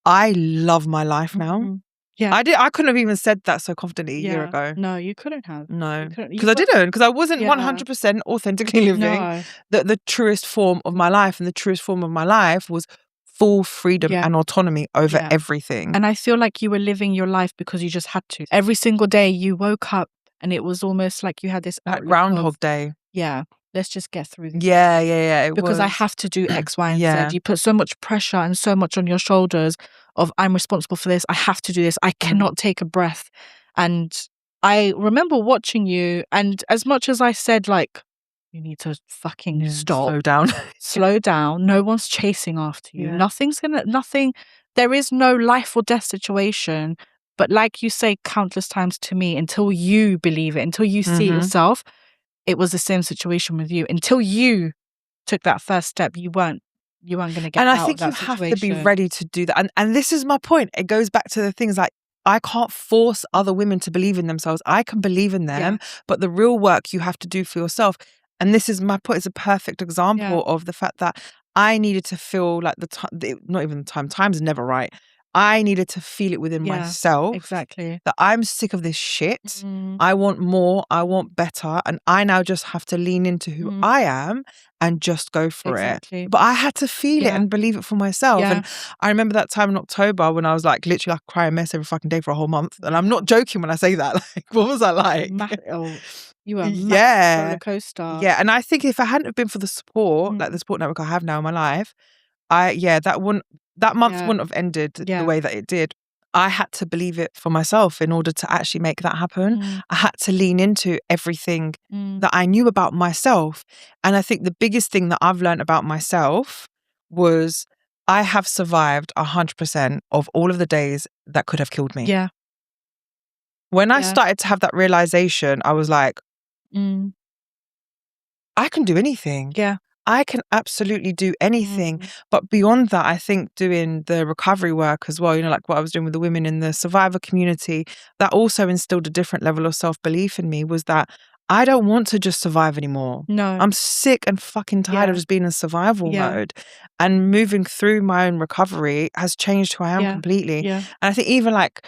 I love my life now. Yeah. I couldn't have even said that so confidently a year ago. No, you couldn't have. No, because I didn't. Because I wasn't 100% authentically living No. the truest form of my life. And the truest form of my life was full freedom and autonomy over everything. And I feel like you were living your life because you just had to. Every single day you woke up and it was almost like you had this Like Groundhog Day. Yeah, let's just get through this. Yeah. Because I have to do X, Y, and Z. You put so much pressure and so much on your shoulders of I'm responsible for this. I have to do this. I cannot take a breath. And I remember watching you, and as much as I said, like, you need to fucking stop. Slow down. Slow down. No one's chasing after you. Nothing. There is no life or death situation. But like you say countless times to me, until you believe it, until you see it yourself, it was the same situation with you. Until you took that first step, you weren't going to get out of that situation. And I think you have to be ready to do that. And this is my point. It goes back to the things like, I can't force other women to believe in themselves. I can believe in them, but the real work you have to do for yourself. And this is my point. It's a perfect example of the fact that I needed to feel like not even the time's never right. I needed to feel it within myself. Exactly. That I'm sick of this shit. I want more. I want better. And I now just have to lean into who I am and just go for it. But I had to feel it and believe it for myself. And I remember that time in October when I was like literally like crying mess every fucking day for a whole month. And I'm not joking when I say that. Like, what was I like? You were a massive roller coaster. Yeah. And I think if I hadn't have been for the support, like the support network I have now in my life, that month wouldn't have ended the way that it did. I had to believe it for myself in order to actually make that happen. I had to lean into everything that I knew about myself. And I think the biggest thing that I've learned about myself was I have survived 100% of all of the days that could have killed me. Yeah. When I started to have that realization, I was like, I can do anything. Yeah. I can absolutely do anything. But beyond that, I think doing the recovery work as well, you know, like what I was doing with the women in the survivor community, that also instilled a different level of self-belief in me, was that I don't want to just survive anymore. No. I'm sick and fucking tired of just being in survival mode. And moving through my own recovery has changed who I am completely. Yeah. And I think even like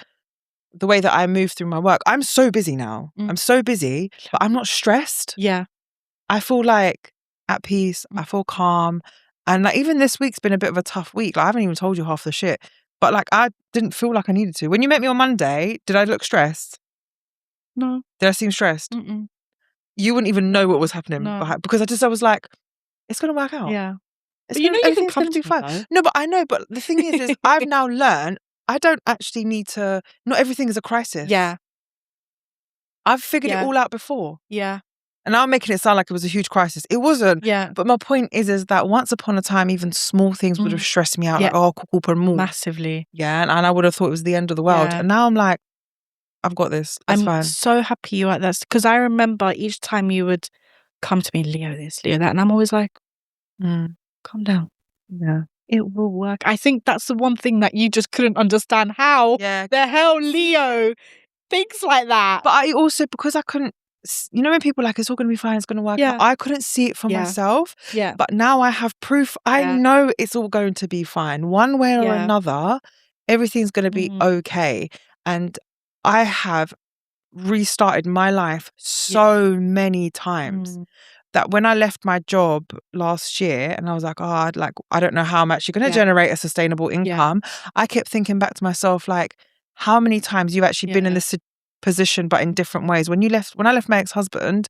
the way that I move through my work, I'm so busy now. I'm so busy, but I'm not stressed. Yeah. I feel like at peace. I feel calm. And like even this week's been a bit of a tough week. Like I haven't even told you half the shit. But like I didn't feel like I needed to. When you met me on Monday, did I look stressed? No. Did I seem stressed? You wouldn't even know what was happening because I was like, it's gonna work out. Yeah. But you can come to be fine. No, but I know. But the thing is I've now learned I don't actually need to. Not everything is a crisis. Yeah. I've figured it all out before. Yeah. And now I'm making it sound like it was a huge crisis. It wasn't. Yeah. But my point is that once upon a time, even small things would have stressed me out. Like, oh, massively. Yeah. And I would have thought it was the end of the world. And now I'm like, I've got this. That's fine. So happy you are at that. Because I remember each time you would come to me, Leo this, Leo that. And I'm always like, calm down. Yeah. It will work. I think that's the one thing that you just couldn't understand. How the hell Leo thinks like that. But I also, because I couldn't, you know, when people are like, it's all going to be fine, it's going to work out. I couldn't see it for myself. Yeah. But now I have proof. I know it's all going to be fine. One way or another, everything's going to be okay. And I have restarted my life so many times that when I left my job last year and I was like, I don't know how I'm actually going to generate a sustainable income. I kept thinking back to myself, like, how many times you've actually been in this position, but in different ways. When I left my ex-husband,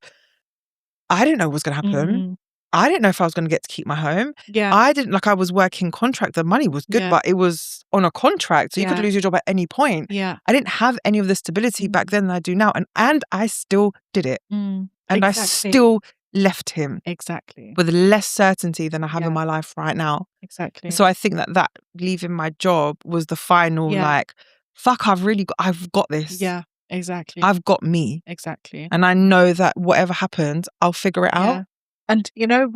I didn't know what was going to happen. I didn't know if I was going to get to keep my home. Yeah. I was working contract. The money was good, but it was on a contract. So you could lose your job at any point. Yeah. I didn't have any of the stability back then that I do now. And I still did it. And I still left him. Exactly. With less certainty than I have in my life right now. Exactly. So I think that leaving my job was the final like, fuck, I've got this. Yeah. Exactly. I've got me. Exactly. And I know that whatever happens, I'll figure it out. And you know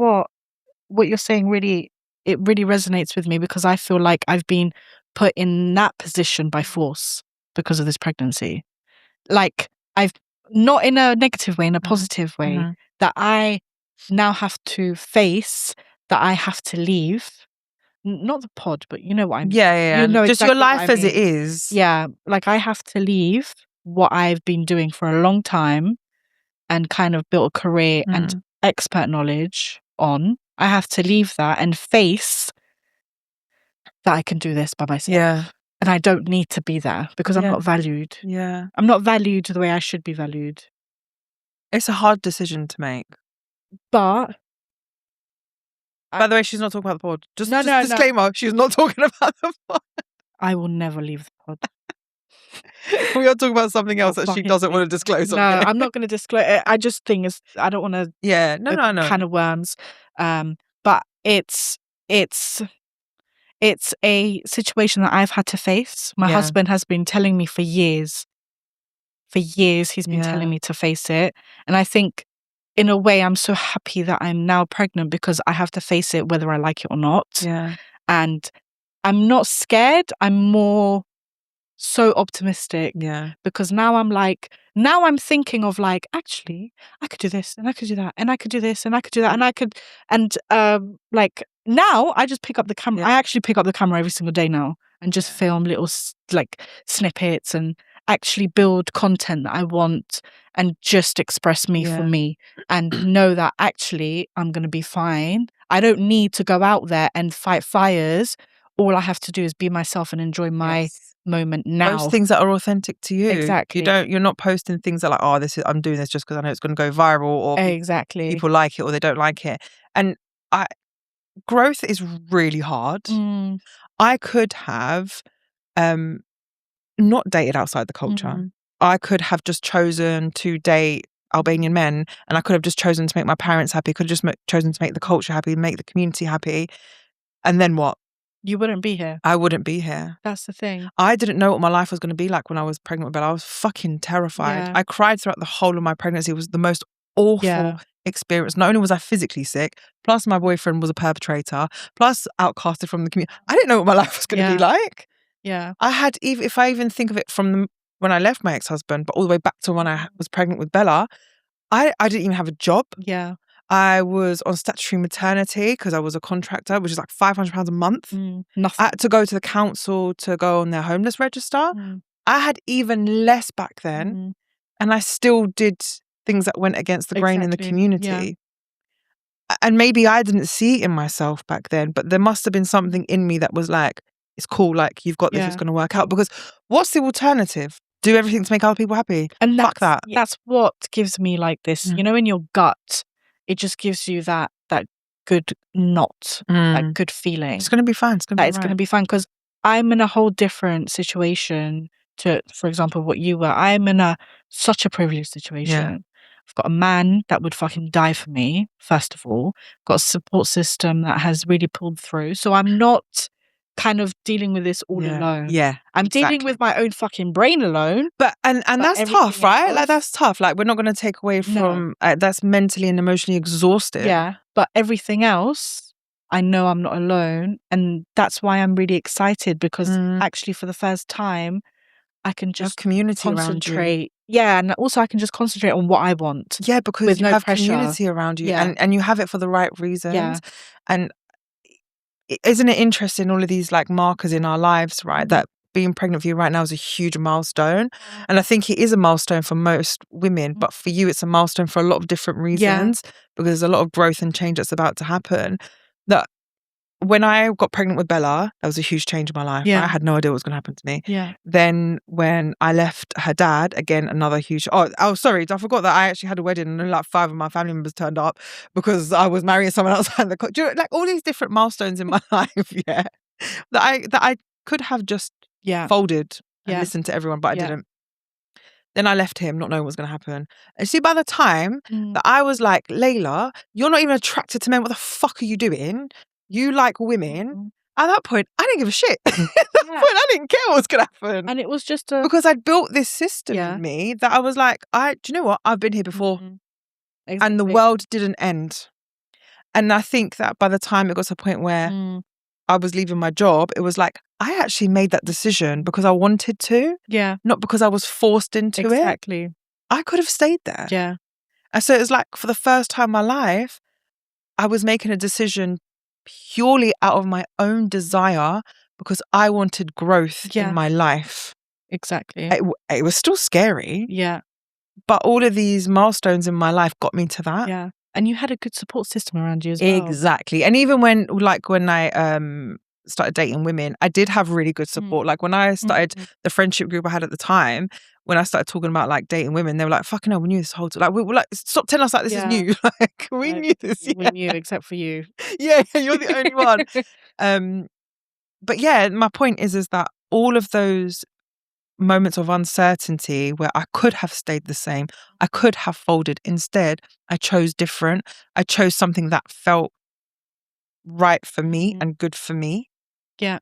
what you're saying really resonates with me, because I feel like I've been put in that position by force because of this pregnancy. Like, I've not in a negative way, in a positive way, that I now have to face that I have to leave. Not the pod, but you know what I mean. Yeah. You know just exactly your life what I as it mean. is. Yeah, like I have to leave what I've been doing for a long time and kind of built a career and expert knowledge on. I have to leave that and face that I can do this by myself. Yeah. And I don't need to be there because I'm not valued. Yeah. I'm not valued the way I should be valued. It's a hard decision to make. But by the way, she's not talking about the pod. Just No. disclaimer, she's not talking about the pod. I will never leave the pod. We are talking about something else that she doesn't want to disclose. No, I'm not going to disclose it. I just think I don't want to. Yeah, no. Can of worms. But it's a situation that I've had to face. My husband has been telling me for years. For years, he's been telling me to face it, and I think, in a way, I'm so happy that I'm now pregnant because I have to face it whether I like it or not. Yeah, and I'm not scared. I'm more so optimistic. Yeah. Because now I'm thinking of like, actually, I could do this and I could do that and I could do this and I could do that and I could, and like now I just pick up the camera. I actually pick up the camera every single day now and just film little like snippets and actually build content that I want and just express me for me and know that actually I'm going to be fine. I don't need to go out there and fight fires. All I have to do is be myself and enjoy my moment now. Post things that are authentic to you. Exactly. You're not posting things that like, oh, I'm doing this just because I know it's going to go viral or people like it or they don't like it. And growth is really hard. I could have not dated outside the culture. I could have just chosen to date Albanian men, and I could have just chosen to make my parents happy, could have just chosen to make the culture happy, make the community happy. And then what? You wouldn't be here. I wouldn't be here. That's the thing. I didn't know what my life was going to be like when I was pregnant with Bella. I was fucking terrified. I cried throughout the whole of my pregnancy. It was the most awful experience. Not only was I physically sick, plus my boyfriend was a perpetrator, plus outcasted from the community. I didn't know what my life was going to be like. Yeah. I had, if I even think of it from when I left my ex-husband, but all the way back to when I was pregnant with Bella, I didn't even have a job. Yeah. I was on statutory maternity because I was a contractor, which is like £500 a month. Nothing. I had to go to the council to go on their homeless register. I had even less back then, and I still did things that went against the grain in the community. Yeah. And maybe I didn't see it in myself back then, but there must have been something in me that was like, it's cool, like you've got this, it's going to work out. Because what's the alternative? Do everything to make other people happy. And fuck that. That's what gives me like this, you know, in your gut, it just gives you that good knot, that good feeling. It's going to be fine. It's going to be It's going to be fine because I'm in a whole different situation to, for example, what you were. I'm in such a privileged situation. I've got a man that would fucking die for me, first of all. Got a support system that has really pulled through. So I'm not kind of dealing with this all alone. I'm dealing with my own fucking brain alone. But that's tough, right? Like that's tough. Like we're not going to take away from that's mentally and emotionally exhausting. Yeah, but everything else, I know I'm not alone, and that's why I'm really excited because actually for the first time, I can just concentrate. Yeah, and also I can just concentrate on what I want. Yeah, because with you no have pressure. Community around you, and you have it for the right reasons. And isn't it interesting, all of these like markers in our lives, right? That being pregnant for you right now is a huge milestone. And I think it is a milestone for most women, but for you, it's a milestone for a lot of different reasons because there's a lot of growth and change that's about to happen. That when I got pregnant with Bella, that was a huge change in my life. I had no idea what was going to happen to me. Then when I left her dad, again, another huge... Oh, sorry, I forgot that I actually had a wedding and only like 5 of my family members turned up because I was marrying someone outside the... Do you know, like all these different milestones in my life, that I could have just folded and listened to everyone, but I didn't. Then I left him, not knowing what was going to happen. And see, by the time that I was like, Lejla, you're not even attracted to men. What the fuck are you doing? You like women. At that point, I didn't give a shit. At that point, I didn't care what was going to happen. And it was just because I'd built this system in me that I was like, do you know what? I've been here before. Exactly. And the world didn't end. And I think that by the time it got to a point where I was leaving my job, it was like, I actually made that decision because I wanted to. Yeah. Not because I was forced into it. Exactly. I could have stayed there. Yeah. And so it was like, for the first time in my life, I was making a decision purely out of my own desire because I wanted growth in my life. Exactly. It was still scary. Yeah. But all of these milestones in my life got me to that. Yeah. And you had a good support system around you as well. Exactly. And even when I started dating women, I did have really good support. Like when I started the friendship group I had at the time, when I started talking about like dating women, they were like, fucking hell, we knew this whole time. Like, we were like, stop telling us like this is new. Like, we knew this. Yeah. We knew except for you. Yeah, you're the only one. But yeah, my point is that all of those moments of uncertainty where I could have stayed the same, I could have folded. Instead, I chose different. I chose something that felt right for me and good for me. Yeah.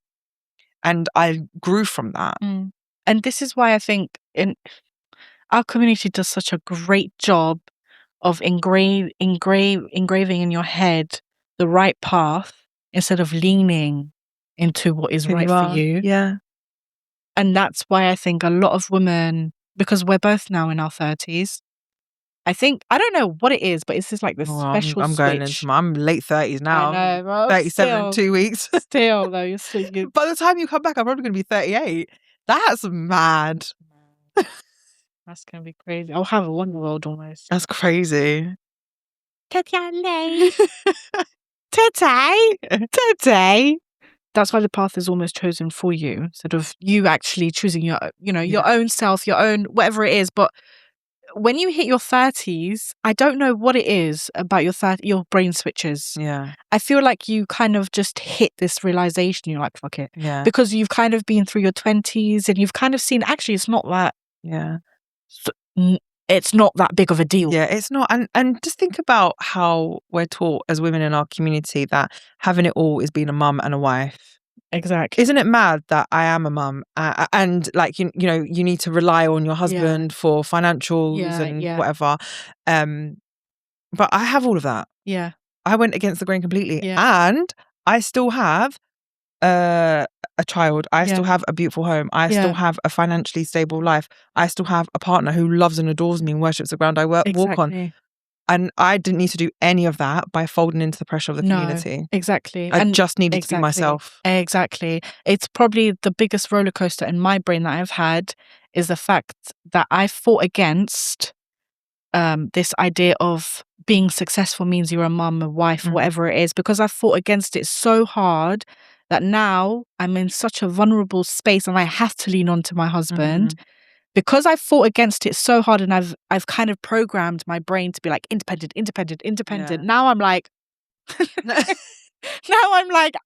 And I grew from that. And this is why I think our community does such a great job of engraving in your head the right path instead of leaning into what is right for you. Yeah. And that's why I think a lot of women, because we're both now in our 30s, I don't know what it is, but it's just like this special I'm switch. going into I'm late 30s now. I know, bro. 37 in 2 weeks. Still, though, you're still By the time you come back, I'm probably going to be 38. That's mad. That's going to be crazy. I'll have a 1-year-old almost. That's crazy. Tete. That's why the path is almost chosen for you, instead of you actually choosing your own self, your own whatever it is. But when you hit your 30s, I don't know what it is about your brain switches. Yeah. I feel like you kind of just hit this realization. You're like, fuck it. Yeah. Because you've kind of been through your 20s and you've kind of seen, actually, it's not that. Yeah. It's not that big of a deal. Yeah, it's not. And just think about how we're taught as women in our community that having it all is being a mum and a wife. Exactly. Isn't it mad that I am a mum and like you know you need to rely on your husband for financials and whatever. But I have all of that. Yeah. I went against the grain completely. Yeah. And I still have a child. I still have a beautiful home. I still have a financially stable life. I still have a partner who loves and adores me and worships the ground I walk on. And I didn't need to do any of that by folding into the pressure of the community. Exactly. I just needed to be myself. Exactly. It's probably the biggest roller coaster in my brain that I've had is the fact that I fought against this idea of being successful means you're a mum, a wife, whatever it is, because I fought against it so hard that now I'm in such a vulnerable space and I have to lean on to my husband. Because I fought against it so hard and I've kind of programmed my brain to be like independent. Yeah. Now I'm like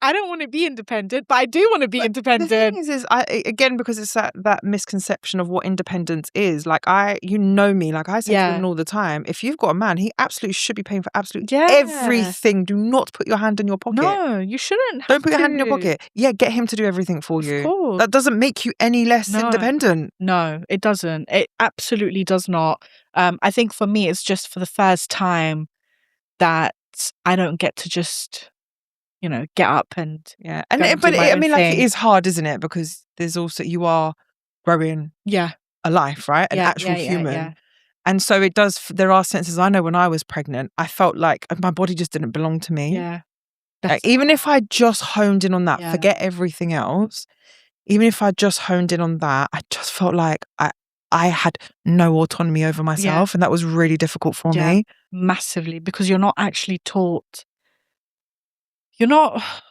I don't want to be independent, but I do want to be independent. The thing is again, because it's that misconception of what independence is. Like me, like I say to women all the time, if you've got a man, he absolutely should be paying for absolutely everything. Do not put your hand in your pocket. No, you shouldn't. Don't put your hand in your pocket. Yeah, get him to do everything for you. Of course. That doesn't make you any less independent. No, it doesn't. It absolutely does not. I think for me, it's just for the first time that I don't get to just get up and and it is hard, isn't it? Because there's also you are growing a life, right? An actual human. And so it does. There are senses. I know when I was pregnant, I felt like my body just didn't belong to me. Yeah. Like, even if I just honed in on that, forget everything else. Even if I just honed in on that, I just felt like I had no autonomy over myself, and that was really difficult for me. Massively, because you're not actually taught.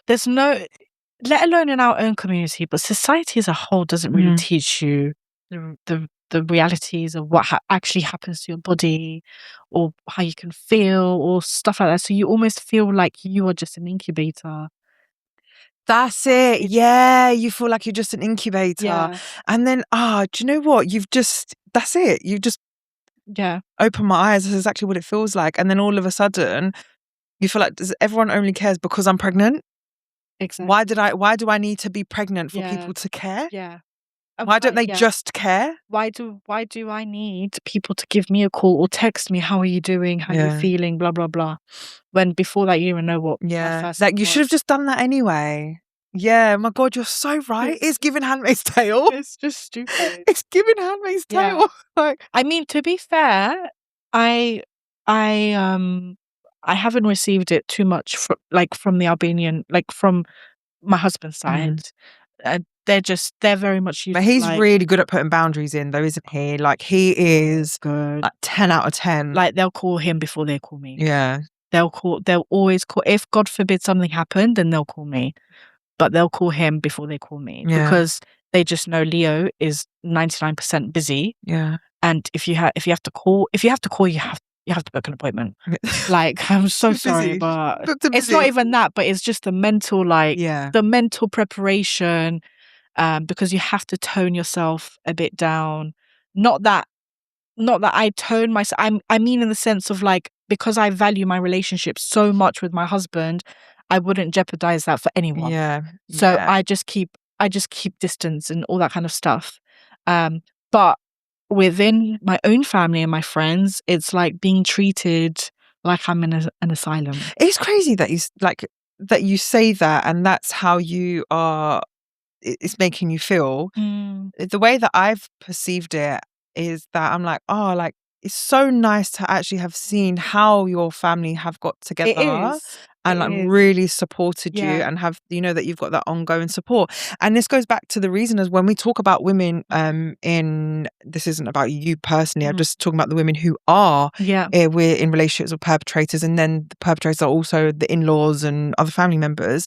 There's no, let alone in our own community, but society as a whole doesn't really teach you the realities of what actually happens to your body or how you can feel or stuff like that. So you almost feel like you are just an incubator. That's it. Yeah, you feel like you're just an incubator. Yeah. And then, do you know what? That's it. You just open my eyes. This is exactly what it feels like. And then all of a sudden, you feel like everyone only cares because I'm pregnant? Exactly. Why do I need to be pregnant for people to care? Yeah. Why don't they just care? Why do I need people to give me a call or text me, how are you doing? How are you feeling? Blah, blah, blah. When before that, you even know what my first like you should have just done that anyway. Yeah, my God, you're so right. It's giving Handmaid's Tale. It's just stupid. It's giving Handmaid's Tale. Like, I mean, to be fair, I I haven't received it too much from the Albanian, like from my husband's side. They're very much used. But he's really good at putting boundaries in, though, isn't he? Like, he is good. Like 10 out of 10. Like, they'll call him before they call me. Yeah. They'll always call. If God forbid something happened, then they'll call me. But they'll call him before they call me. Yeah. Because they just know Leo is 99% busy. Yeah. And if you have to call, you have to book an appointment. Like, I'm so sorry, but it's not even that, but it's just the mental, the mental preparation, because you have to tone yourself a bit down. Not that I tone myself. I mean, in the sense of, like, because I value my relationship so much with my husband, I wouldn't jeopardize that for anyone. Yeah. So I just keep distance and all that kind of stuff. But within my own family and my friends, it's like being treated like I'm in an asylum. It's crazy that you say that, and that's how you are. It's making you feel. The way that I've perceived it is that I'm like, oh, like, it's so nice to actually have seen how your family have got together and like really supported you, and have, that you've got that ongoing support. And this goes back to the reason as when we talk about women, this isn't about you personally, I'm just talking about the women who are we're in relationships with perpetrators, and then the perpetrators are also the in-laws and other family members,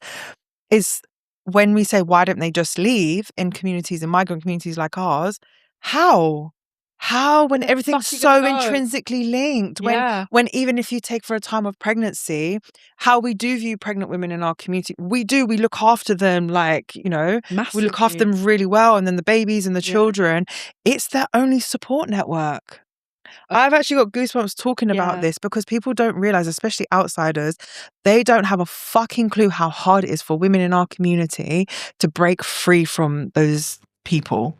is when we say, why don't they just leave in communities, in migrant communities like ours? How when everything's so intrinsically linked, when even if you take for a time of pregnancy, how we do view pregnant women in our community, we look after them, like, Massively. we look after them really well, and then the babies and the children, it's their only support network. I've actually got goosebumps talking about this, because people don't realize, especially outsiders, they don't have a fucking clue how hard it is for women in our community to break free from those people.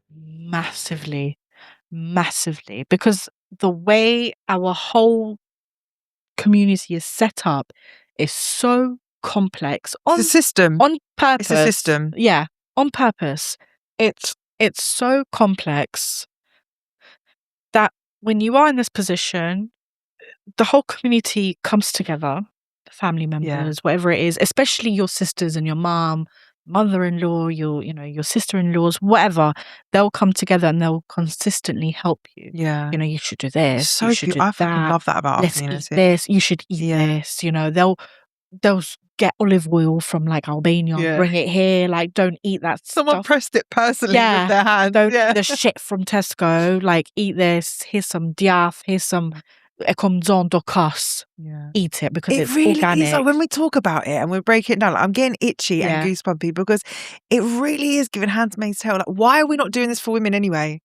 Massively, because the way our whole community is set up is so complex. It's a system. On purpose. It's a system. Yeah, on purpose. It's so complex that when you are in this position, the whole community comes together, the family members, whatever it is, especially your sisters and your mom, mother-in-law, your sister-in-laws, whatever, they'll come together and they'll consistently help you. Yeah. You should do this. So you should do I fucking that. love that about our Let's community. eat this. You should eat this. They'll get olive oil from, like, Albania, bring it here. Like, don't eat that Someone stuff. pressed it personally with their hands. Don't eat the shit from Tesco. Like, eat this. Here's some diaf. Here's some ekomzon dokas. Eat it, because it's really organic. is. Like, when we talk about it and we break it down, like, I'm getting itchy and goosebumpy, because it really is giving Handmaid's Tale. Like, why are we not doing this for women anyway?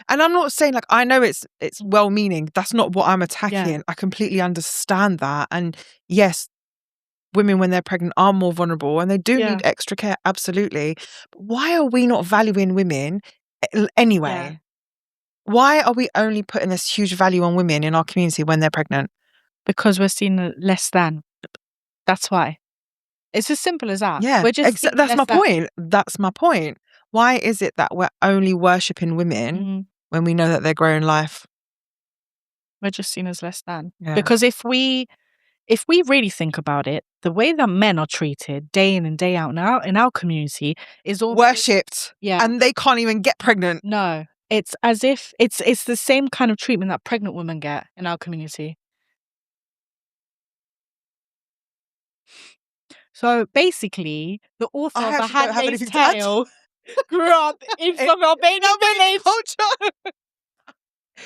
And I'm not saying, like, I know it's well-meaning. That's not what I'm attacking. I completely understand that. And yes, women when they're pregnant are more vulnerable and they do need extra care, absolutely. But why are we not valuing women anyway? Why are we only putting this huge value on women in our community when they're pregnant? Because we're seen less than. That's why. It's as simple as that. Yeah, we're just that's my point. That's my point. Why is it that we're only worshipping women when we know that they're growing life? We're just seen as less than. Because if we really think about it, the way that men are treated day in and day out now in our community is all worshipped. And they can't even get pregnant. No. It's as if it's the same kind of treatment that pregnant women get in our community. So basically, the author of The Handmaid's Tale grew up in some Albanian village.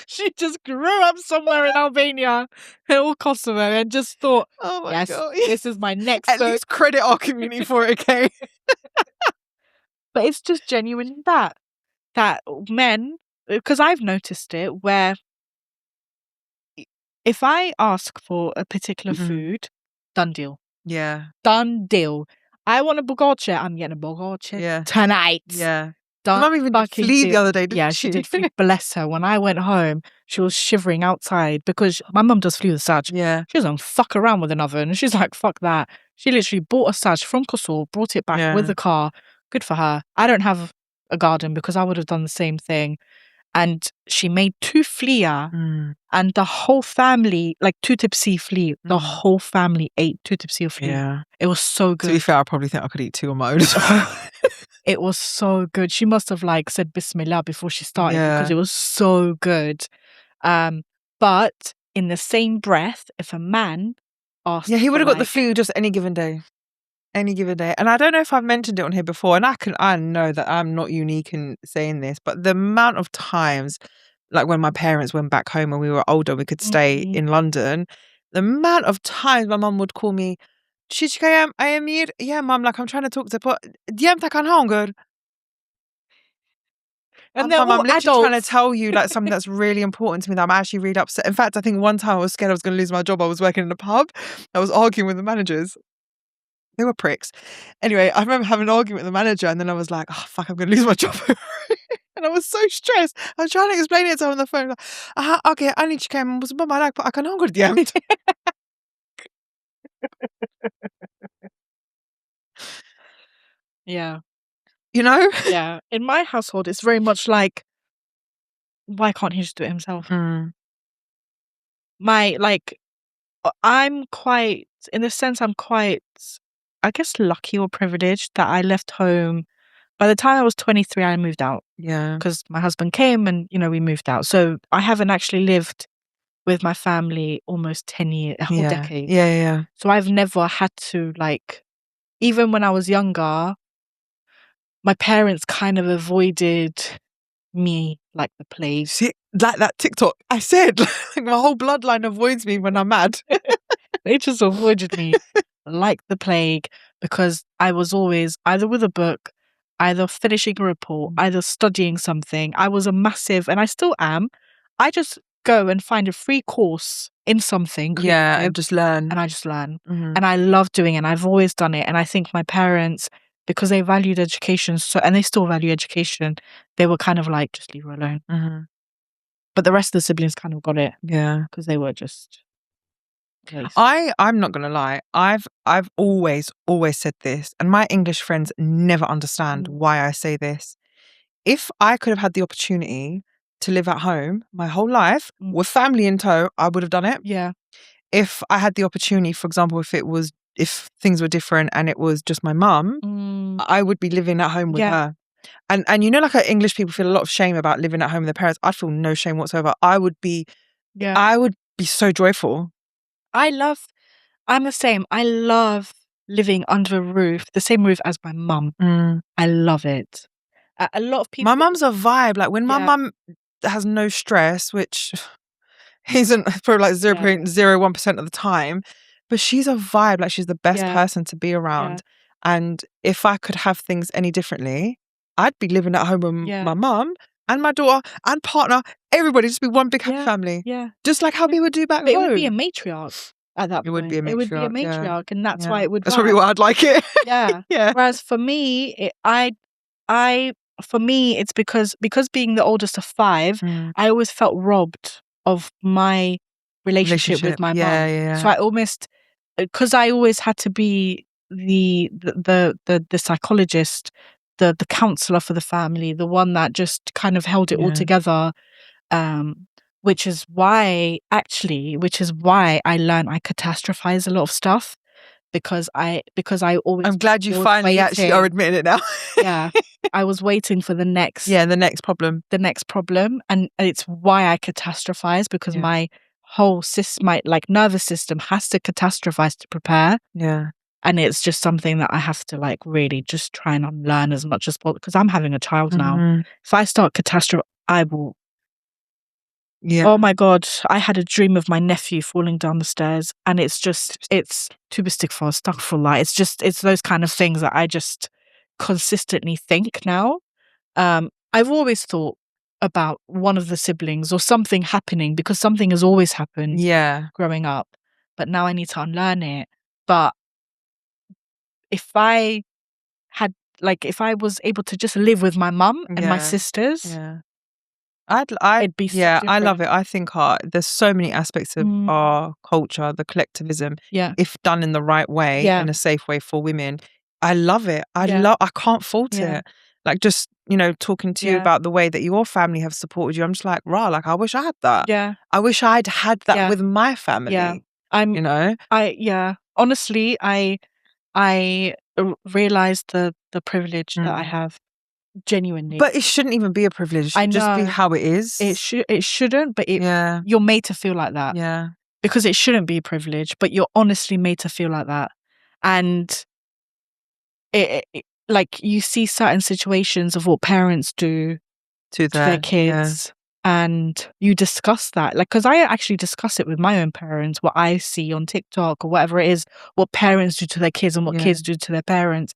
She just grew up somewhere in Albania, or Kosovo, and just thought, oh my God, this is my next book. At least credit our community for it, okay? But it's just genuinely that men, because I've noticed it, where if I ask for a particular food, done deal. Yeah. Done deal. I want a bogorche. I'm getting a bogorche tonight. Yeah. Done. Mum even did flee the other day, didn't she? She did flee. Bless her. When I went home, she was shivering outside, because my mum does flee the Saj. Yeah. She doesn't fuck around with an oven. She's like, fuck that. She literally bought a Saj from Kosovo, brought it back with the car. Good for her. I don't have a garden, because I would have done the same thing. and she made 2 flia, and the whole family, like 2 tipsy flia, the whole family ate 2 tipsy flia. Yeah. It was so good. To be fair, I probably think I could eat 2 on my own as well. It was so good. She must have like said Bismillah before she started because Yeah. it was so good. But in the same breath, if a man asked, Yeah, he would have got the like, flu just any given day. Any given day. And I don't know if I've mentioned it on here before, and I know that I'm not unique in saying this, but the amount of times, like when my parents went back home when we were older, we could stay in London, the amount of times my mum would call me, "Shishka, I am here." Yeah, mum, like I'm trying to talk to, but "Diemta kan hunger." and they're Mum, I'm all literally trying to adults. tell you like something that's really important to me that I'm actually really upset. In fact, I think one time I was scared I was going to lose my job. I was working in a pub. I was arguing with the managers. They were pricks. Anyway, I remember having an argument with the manager, and then I was like, "Oh fuck, I'm going to lose my job." And I was so stressed. I was trying to explain it to her on the phone. Like, okay, I need to come. Was my like, but I can hunger the end. Yeah. You know? Yeah. In my household, it's very much like, why can't he just do it himself? I'm quite, in a sense, I'm quite, I guess, lucky or privileged that I left home. By the time I was 23, I moved out. Yeah. Because my husband came and, we moved out. So I haven't actually lived with my family almost 10 years, a whole decade. Yeah. So I've never had to, like, even when I was younger, my parents kind of avoided me like the plague. See, like that TikTok, I said, like my whole bloodline avoids me when I'm mad. They just avoided me like the plague because I was always either with a book, either finishing a report, either studying something. I was a massive, and I still am. I just go and find a free course in something creative, and just learn. and I just learn. And I love doing it, and I've always done it. And I think my parents, because they valued education, and they still value education, they were kind of like, just leave her alone. But the rest of the siblings kind of got it. Yeah. Because they were just... I'm not gonna lie. I've always said this, and my English friends never understand why I say this. If I could have had the opportunity to live at home my whole life with family in tow, I would have done it. Yeah. If I had the opportunity, for example, if things were different and it was just my mum, I would be living at home with her. And like how English people feel a lot of shame about living at home with their parents. I'd feel no shame whatsoever. I would be so joyful. I'm the same. I love living under a roof, the same roof as my mum. I love it. A lot of people... My mum's a vibe. Like when my mum has no stress, which isn't probably like 0.01% of the time, but she's a vibe. Like she's the best person to be around. And if I could have things any differently, I'd be living at home with my mum and my daughter and partner. Everybody just be one big happy family. Yeah. Just like how we would do back home. It would be a matriarch at that point. It would be a matriarch, and that's why it would... That's probably why I'd like it. Yeah. Whereas for me, for me, it's because being the oldest of 5, I always felt robbed of my relationship with my mum. So I almost, because I always had to be the psychologist, the counselor for the family, the one that just kind of held it all together. Which is why I learned I catastrophize a lot of stuff. Because I always... I'm glad you finally actually are admitting it now. Yeah. I was waiting for the next... the next problem. And it's why I catastrophize, because my whole my nervous system has to catastrophize to prepare. Yeah. And it's just something that I have to like really just try and unlearn as much as possible, because I'm having a child now. If I start catastrophe, I will... Oh my God, I had a dream of my nephew falling down the stairs, and it's too big for astaghfirullah. It's those kind of things that I just consistently think now. I've always thought about one of the siblings or something happening, because something has always happened growing up, but now I need to unlearn it. But if I was able to just live with my mum and my sisters... it'd be so I different. love it. I think there's so many aspects of our culture, the collectivism, if done in the right way, in a safe way for women. I love it. I can't fault it. like just, you know, talking to you about the way that your family have supported you, I'm just like, rah, like I wish I had that. Yeah. I wish I'd had that with my family. Yeah. You know? Honestly, I realized the privilege that I have, genuinely. But it shouldn't even be a privilege. It should just be how it is. It shouldn't, but you're made to feel like that. Yeah. Because it shouldn't be a privilege, but you're honestly made to feel like that. And it like you see certain situations of what parents do to their kids, and you discuss that. Like, because I actually discuss it with my own parents, what I see on TikTok or whatever it is, what parents do to their kids and what kids do to their parents.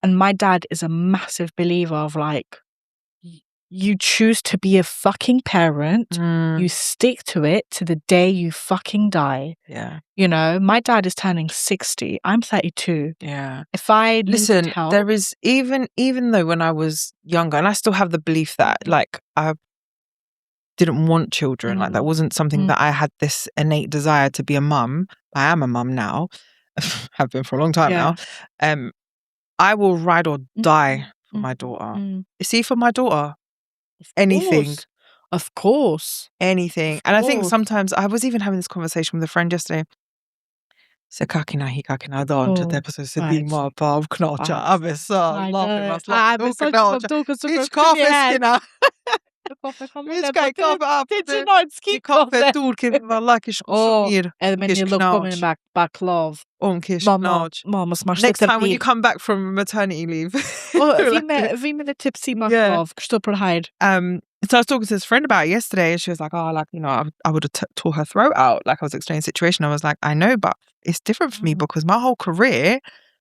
And my dad is a massive believer of like, you choose to be a fucking parent, you stick to it to the day you fucking die. Yeah. You know, my dad is turning 60. I'm 32. Yeah. If I listen, help, there is even though when I was younger, and I still have the belief that like I didn't want children, like that wasn't something that I had this innate desire to be a mum. I am a mum now, have been for a long time now. I will ride or die for my daughter. See, for my daughter, anything. Of course. Anything. And I think sometimes I was even having this conversation with a friend yesterday. Se kakina hikakina don, to te paso se di mo pa of knocha. I was so laughing. I was like, Each cough is kina. Did you not keep coughing? Turkin var lakish mir. Men you look coming back love. Next time when you come back from maternity leave. Vi med tipsy love. So I was talking to this friend about it yesterday, and she was like, oh, like, you know, I would have tore her throat out. Like, I was explaining the situation. I was like, I know, but it's different for me because my whole career,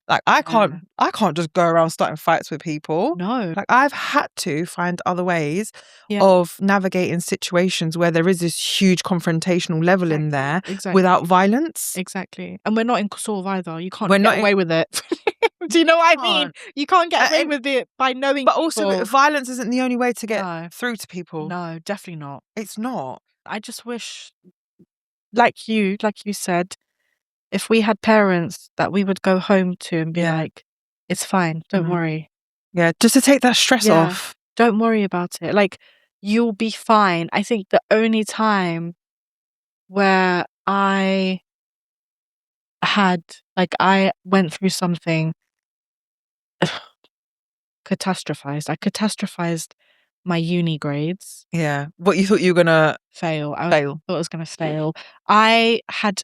like, I can't just go around starting fights with people. No. Like, I've had to find other ways of navigating situations where there is this huge confrontational level in there without violence. Exactly. And we're not in Kosovo either. You can't get away with it. Do you know what I mean? You can't get away with it by knowing But people. also, violence isn't the only way to get through to people. No, definitely not. It's not. I just wish, like you said, if we had parents that we would go home to and be like, it's fine, don't worry. Yeah, just to take that stress off. Don't worry about it. Like, you'll be fine. I think the only time where I went through something catastrophized. I catastrophized my uni grades. Yeah. What, you thought you were gonna fail? I thought I was gonna fail. I had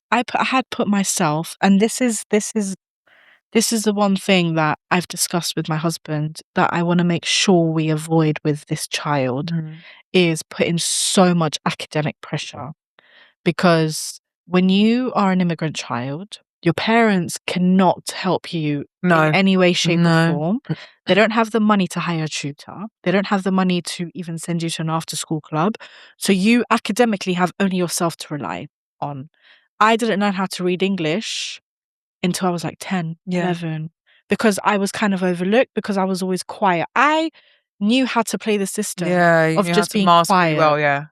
put myself, and this is the one thing that I've discussed with my husband that I want to make sure we avoid with this child, is putting so much academic pressure. Because when you are an immigrant child, your parents cannot help you in any way, shape, or form. They don't have the money to hire a tutor. They don't have the money to even send you to an after-school club. So you academically have only yourself to rely on. I didn't know how to read English until I was like 10, 11, because I was kind of overlooked because I was always quiet. I knew how to play the system of just being quiet. Well,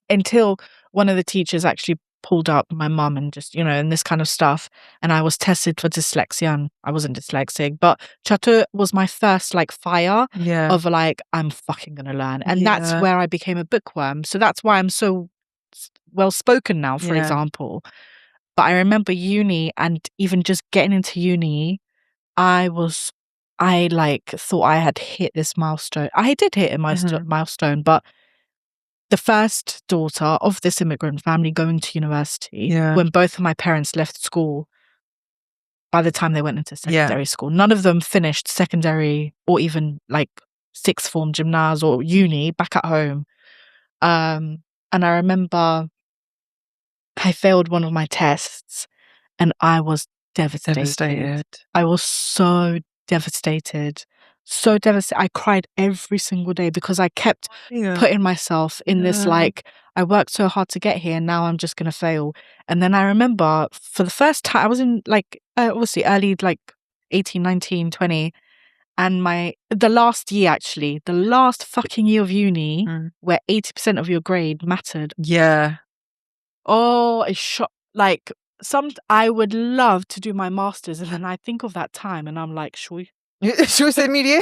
until one of the teachers actually pulled up my mum and just, you know, and this kind of stuff. And I was tested for dyslexia, and I wasn't dyslexic, but Chateau was my first like fire of like, I'm fucking gonna learn. And that's where I became a bookworm. So that's why I'm so well spoken now, for example. But I remember uni, and even just getting into uni, I like thought I had hit this milestone. I did hit a milestone, but the first daughter of this immigrant family going to university, when both of my parents left school, by the time they went into secondary school, none of them finished secondary or even like sixth form gymnasium or uni back at home. And I remember I failed one of my tests and I was devastated. I was so devastated. So devastated. I cried every single day because I kept putting myself in this, like, I worked so hard to get here and now I'm just going to fail. And then I remember for the first time, I was in like, obviously early, like 18, 19, 20. And the last year, actually, the last fucking year of uni, where 80% of your grade mattered. Yeah. Oh, it's shot. Like, I would love to do my master's, and then I think of that time and I'm like, should we say media?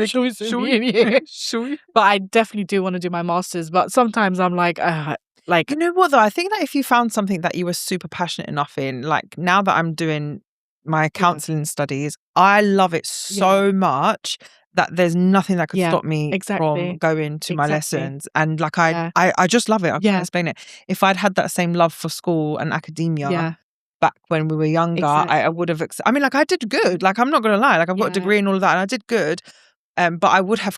choices me and you. But I definitely do want to do my master's. But sometimes I'm like, you know what though? I think that if you found something that you were super passionate enough in, like now that I'm doing my counselling studies, I love it so much that there's nothing that could stop me from going to my lessons. And like I just love it. I can't explain it. If I'd had that same love for school and academia back when we were younger, I would have. I mean, like I did good. Like I'm not gonna lie. Like I've got a degree and all of that, and I did good. But I would have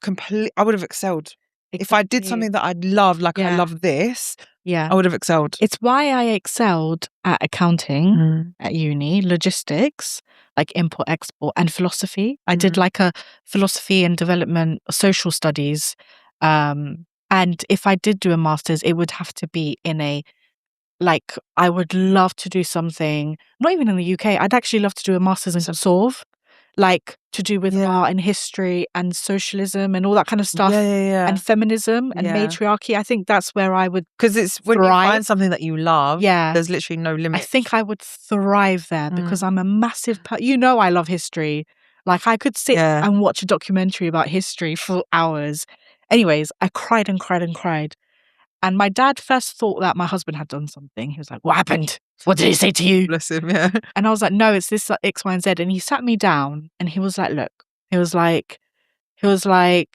excelled. If I did something that I'd love, like I love this, I would have excelled. It's why I excelled at accounting at uni, logistics, like import, export, and philosophy. I did like a philosophy and development, social studies. And if I did do a master's, it would have to be in a, like, I would love to do something, not even in the UK, I'd actually love to do a master's in Solve, like to do with art and history and socialism and all that kind of stuff, and feminism and matriarchy. I think that's where I would, because it's when you find something that you love, there's literally no limit. I think I would thrive there because I'm a massive I love history. Like I could sit and watch a documentary about history for hours. Anyways, I cried and cried and cried. And my dad first thought that my husband had done something. He was like, "What happened? What did he say to you?" Bless him, And I was like, "No, it's this X, Y, and Z." And he sat me down and he was like, "Look," he was like,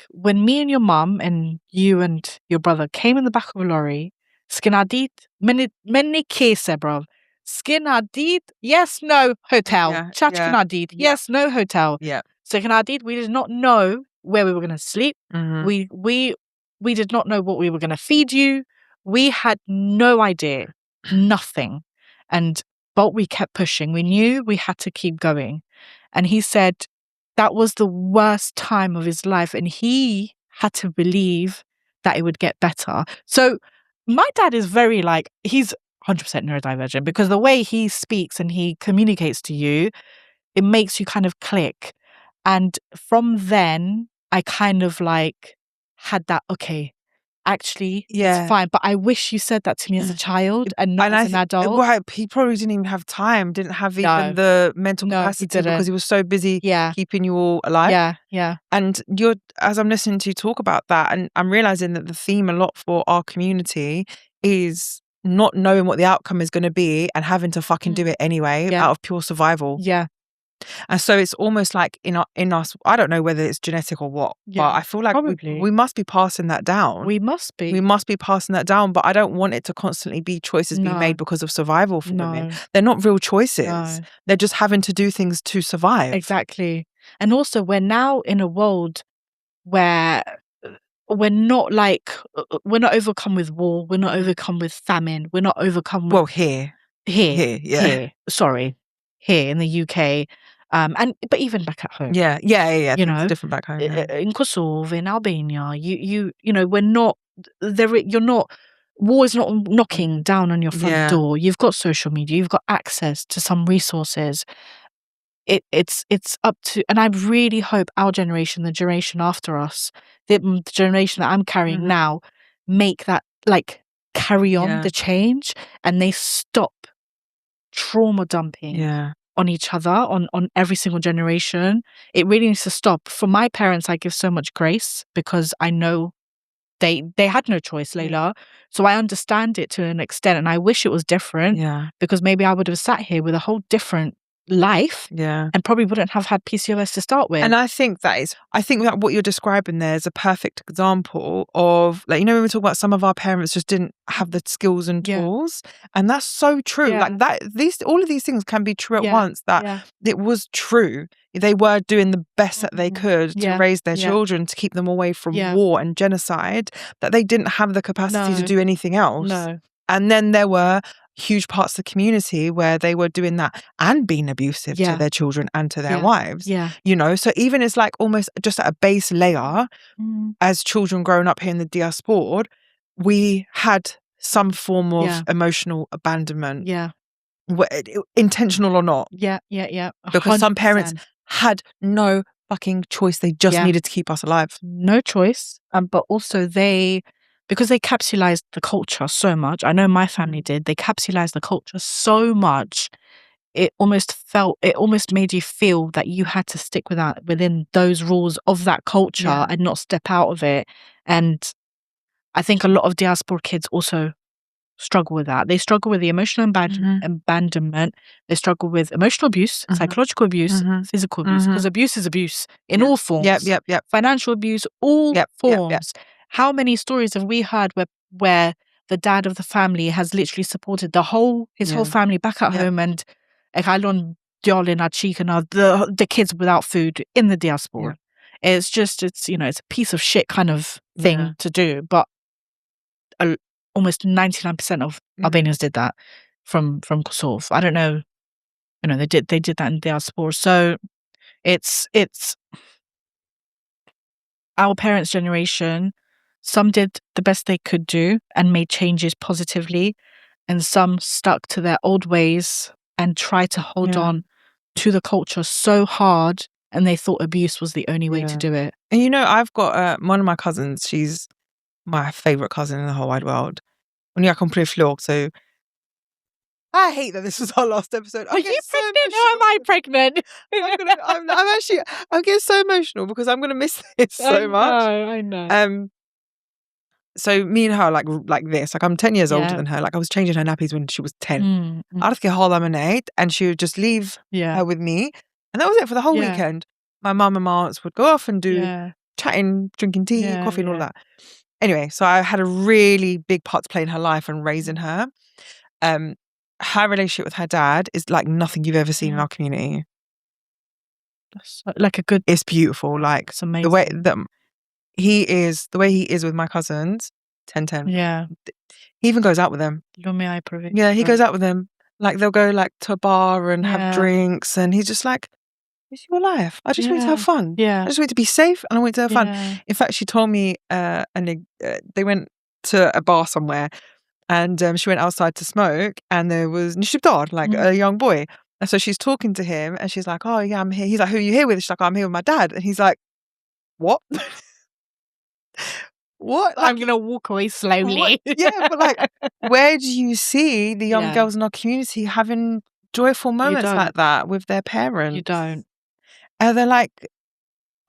"When me and your mum and you and your brother came in the back of a lorry, skinadit, many case, bro. Skinadit, yes, no, hotel. Chachkanadit, yes, no, hotel. Yeah. Skinadit, we did not know where we were going to sleep. We did not know what we were going to feed you. We had no idea, nothing. But we kept pushing. We knew we had to keep going." And he said that was the worst time of his life. And he had to believe that it would get better. So my dad is very he's 100% neurodivergent because the way he speaks and he communicates to you, it makes you kind of click. And from then, I kind of had that, okay, actually, it's fine. But I wish you said that to me as a child and not as an adult. Well, he probably didn't even have time, didn't have even the mental capacity because he was so busy keeping you all alive. Yeah. And as I'm listening to you talk about that, and I'm realizing that the theme a lot for our community is not knowing what the outcome is going to be and having to fucking do it anyway out of pure survival. Yeah. And so it's almost like in us, I don't know whether it's genetic or what, but I feel like we must be passing that down. We must be. We must be passing that down, but I don't want it to constantly be choices being made because of survival for women. They're not real choices. No. They're just having to do things to survive. Exactly. And also we're now in a world where we're not overcome with war. We're not overcome with famine. We're not overcome with... Here. Sorry. Here in the UK. But even back at home. Yeah. It's different back home. In Kosovo, in Albania, we're not there. You're not. War is not knocking down on your front door. You've got social media. You've got access to some resources. It's up to, and I really hope our generation, the generation after us, the generation that I'm carrying now, make that carry on the change, and they stop trauma dumping on each other, on every single generation. It really needs to stop. For my parents, I give so much grace because I know they had no choice, Lejla. So I understand it to an extent, and I wish it was different because maybe I would have sat here with a whole different life and probably wouldn't have had PCOS to start with. And I think that what you're describing there is a perfect example of, when we talk about some of our parents just didn't have the skills and tools, and that's so true. All of these things can be true at once, that it was true. They were doing the best that they could to raise their children, to keep them away from war and genocide, that they didn't have the capacity to do anything else. No. And then there were huge parts of the community where they were doing that and being abusive to their children and to their wives. So even it's almost just at a base layer, as children growing up here in the diaspora, we had some form of emotional abandonment, intentional or not. Because some parents had no fucking choice. They just needed to keep us alive. No choice. But also because they capsulized the culture so much. I know my family did. They capsulized the culture so much. it almost made you feel that you had to stick within those rules of that culture and not step out of it. And I think a lot of diaspora kids also struggle with that. They struggle with the emotional abandonment. They struggle with emotional abuse, psychological abuse, physical abuse, because abuse is abuse in all forms. Financial abuse, all forms. How many stories have we heard where the dad of the family has literally supported his whole family back at home, and the kids without food in the diaspora. It's a piece of shit kind of thing to do, but almost 99% of Albanians did that from Kosovo. I don't know, they did that in diaspora. So it's our parents' generation. Some did the best they could do and made changes positively, and some stuck to their old ways and tried to hold on to the culture so hard, and they thought abuse was the only way to do it. And I've got one of my cousins. She's my favourite cousin in the whole wide world. When I complete vlog, so I hate that this was our last episode. Are you pregnant or am I pregnant? I'm getting so emotional because I'm gonna miss this so much. I know. So me and her like this. Like I'm 10 years older than her. Like I was changing her nappies when she was 10. I'd have to get hold of her and she would just leave her with me. And that was it for the whole weekend. My mum and my aunts would go off and do chatting, drinking tea, coffee and all that. Anyway, so I had a really big part to play in her life and raising her. Her relationship with her dad is like nothing you've ever seen in our community. Like it's beautiful. Like it's amazing. The way he is with my cousins, 10-10. Yeah. He even goes out with them. Yeah, he goes out with them. Like they'll go like to a bar and have drinks, and he's just like, it's your life. I just want to have fun. Yeah. I just want to be safe and I want to have fun. In fact, she told me they went to a bar somewhere, and she went outside to smoke, and there was Nishibdar, like a young boy. And so she's talking to him and she's like, oh yeah, I'm here. He's like, who are you here with? She's like, oh, I'm here with my dad. And he's like, what? What? Like, I'm going to walk away slowly. Yeah, but like, where do you see the young girls in our community having joyful moments like that with their parents? You don't. And they're like,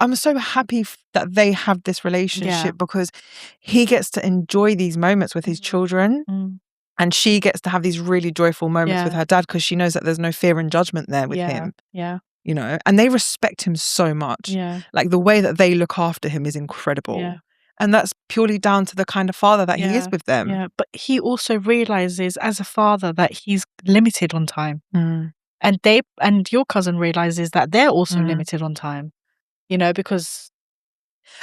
I'm so happy that they have this relationship because he gets to enjoy these moments with his children. And she gets to have these really joyful moments with her dad because she knows that there's no fear and judgment there with him. Yeah. And they respect him so much. Yeah. Like the way that they look after him is incredible. Yeah. And that's purely down to the kind of father that he is with them. Yeah. But he also realizes as a father that he's limited on time. And your cousin realizes that they're also limited on time. Because.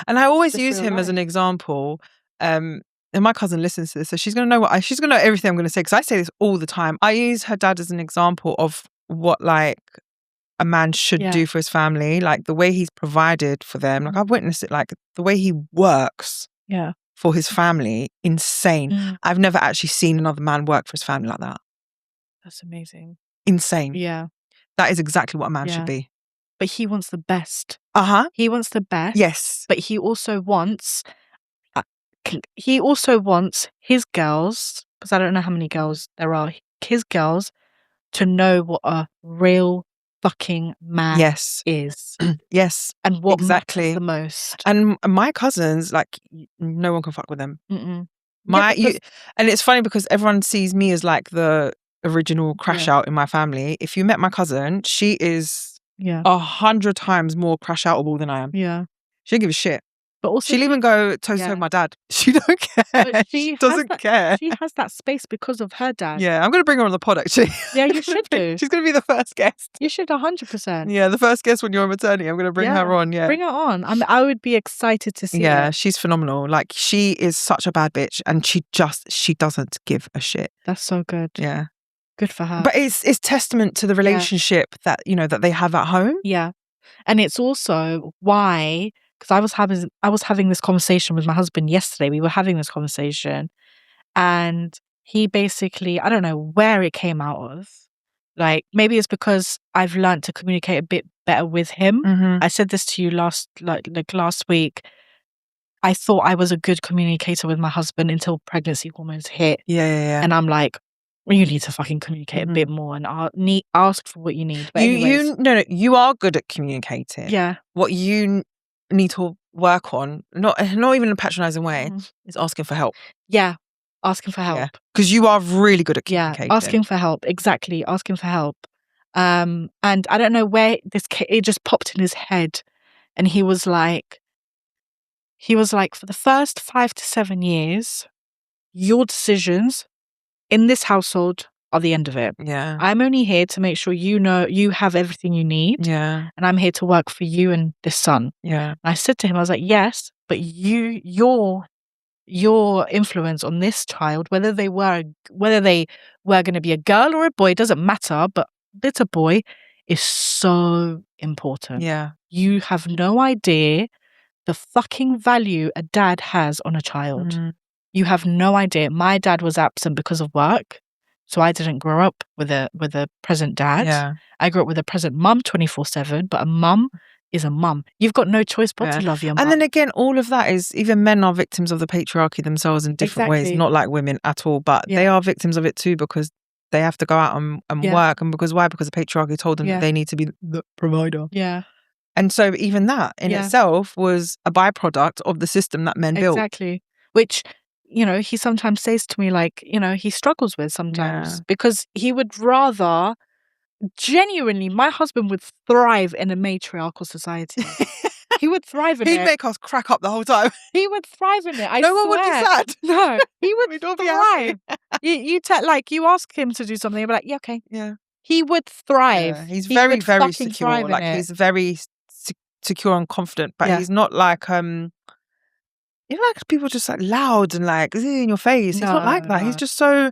And I always use him as an example. And my cousin listens to this, so she's going to know she's going to know everything I'm going to say, because I say this all the time. I use her dad as an example of what like a man should do for his family, like the way he's provided for them. Like I've witnessed it, like the way he works for his family, insane. I've never actually seen another man work for his family like that. That's amazing. Insane. Yeah. That is exactly what a man should be. But he wants the best. He wants the best. Yes. But he also wants his girls, because I don't know how many girls there are, his girls to know what a real fucking man is. Yes. And what matters the most. And my cousins, like, no one can fuck with them. And it's funny because everyone sees me as like the original crash out in my family. If you met my cousin, she is 100 times more crash outable than I am. Yeah. She don't give a shit. But also she'll even go toe to toe with my dad. She don't care. She doesn't care. She has that space because of her dad. Yeah, I'm going to bring her on the pod actually. Yeah, you should do. She's going to be the first guest. You should 100%. Yeah, the first guest when you're on maternity. I'm going to bring her on. Yeah, bring her on. I would be excited to see her. Yeah, she's phenomenal. Like she is such a bad bitch, and she doesn't give a shit. That's so good. Yeah, good for her. But it's testament to the relationship that that they have at home. Yeah, and it's also why. Because I was having this conversation with my husband yesterday. We were having this conversation, and he basically, I don't know where it came out of. Like maybe it's because I've learned to communicate a bit better with him. I said this to you last week. I thought I was a good communicator with my husband until pregnancy hormones hit. Yeah. And I'm like, you need to fucking communicate a bit more and ask for what you need. But you are good at communicating. Yeah. What you need to work on, not even in a patronizing way, is asking for help. Yeah. Asking for help. Because you are really good at communicating. Yeah, asking for help. Exactly. Asking for help. And I don't know where it just popped in his head. And he was like, for the first 5 to 7 years, your decisions in this household are the end of it. Yeah. I'm only here to make sure you have everything you need. Yeah. And I'm here to work for you and this son. Yeah. And I said to him, I was like, yes, but your influence on this child, whether they were going to be a girl or a boy, doesn't matter, but little boy is so important. Yeah. You have no idea the fucking value a dad has on a child. You have no idea. My dad was absent because of work, so I didn't grow up with a present dad. Yeah. I grew up with a present mum 24/7, but a mum is a mum. You've got no choice but to love your mum. And then again, all of that is, even men are victims of the patriarchy themselves in different ways, not like women at all, but they are victims of it too, because they have to go out and work. And because why? Because the patriarchy told them that they need to be the provider. Yeah. And so even that in itself was a byproduct of the system that men built. Exactly. Which, he sometimes says to me, like, he struggles with sometimes because he would rather, genuinely, my husband would thrive in a matriarchal society. He would thrive in it. He'd make us crack up the whole time. He would thrive in it. No one would be sad. No, he would thrive. You ask him to do something, he'd be like, yeah, okay. Yeah. He would thrive. Yeah. He's very, very secure. Like, he's very secure and confident, but he's not like like people just like loud and like in your face. He's not like that. He's just so.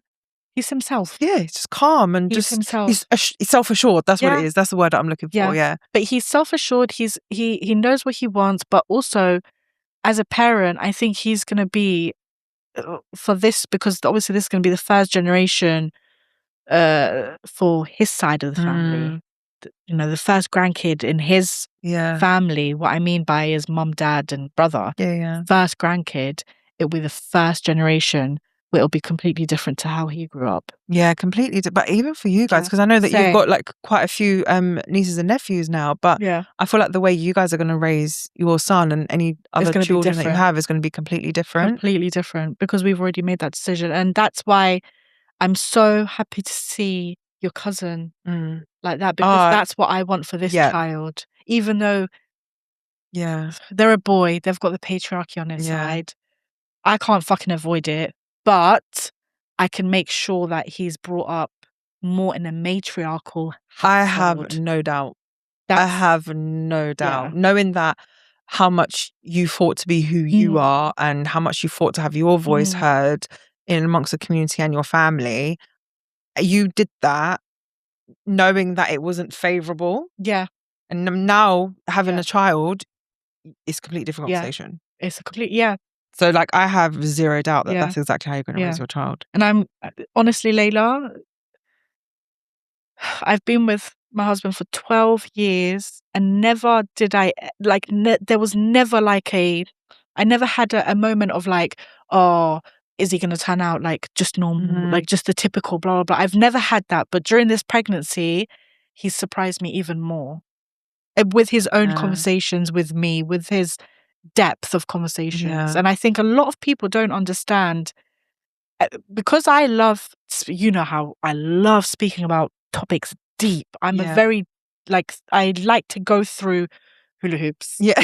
He's himself. Yeah, he's just calm and he's himself. He's self-assured. That's what it is. That's the word that I'm looking for. Yeah. But he's self-assured. He knows what he wants, but also as a parent, I think he's going to be for this, because obviously this is going to be the first generation for his side of the family. The first grandkid in his family. What I mean by is mum, dad, and brother. Yeah. First grandkid, it'll be the first generation where it'll be completely different to how he grew up. Yeah, completely. But even for you guys, because I know that you've got like quite a few nieces and nephews now, but I feel like the way you guys are going to raise your son and any other children that you have is going to be completely different. Completely different, because we've already made that decision. And that's why I'm so happy to see your cousin like that, because that's what I want for this child. Even though they're a boy, they've got the patriarchy on their side. I can't fucking avoid it, but I can make sure that he's brought up more in a matriarchal household. I have no doubt. Knowing that how much you fought to be who you are and how much you fought to have your voice heard in amongst the community and your family, you did that knowing that it wasn't favourable. Yeah. And now having a child is a completely different conversation. It's a complete, So like I have zero doubt that that's exactly how you're going to raise your child. And I'm honestly, Lejla, I've been with my husband for 12 years and never did I there was never I never had a moment of like, oh, is he going to turn out like just normal, like just the typical blah, blah, blah. I've never had that. But during this pregnancy, he's surprised me even more with his own conversations with me, with his depth of conversations. And I think a lot of people don't understand, because I love, how I love speaking about topics deep. I'm a very I like to go through hula hoops. Yeah.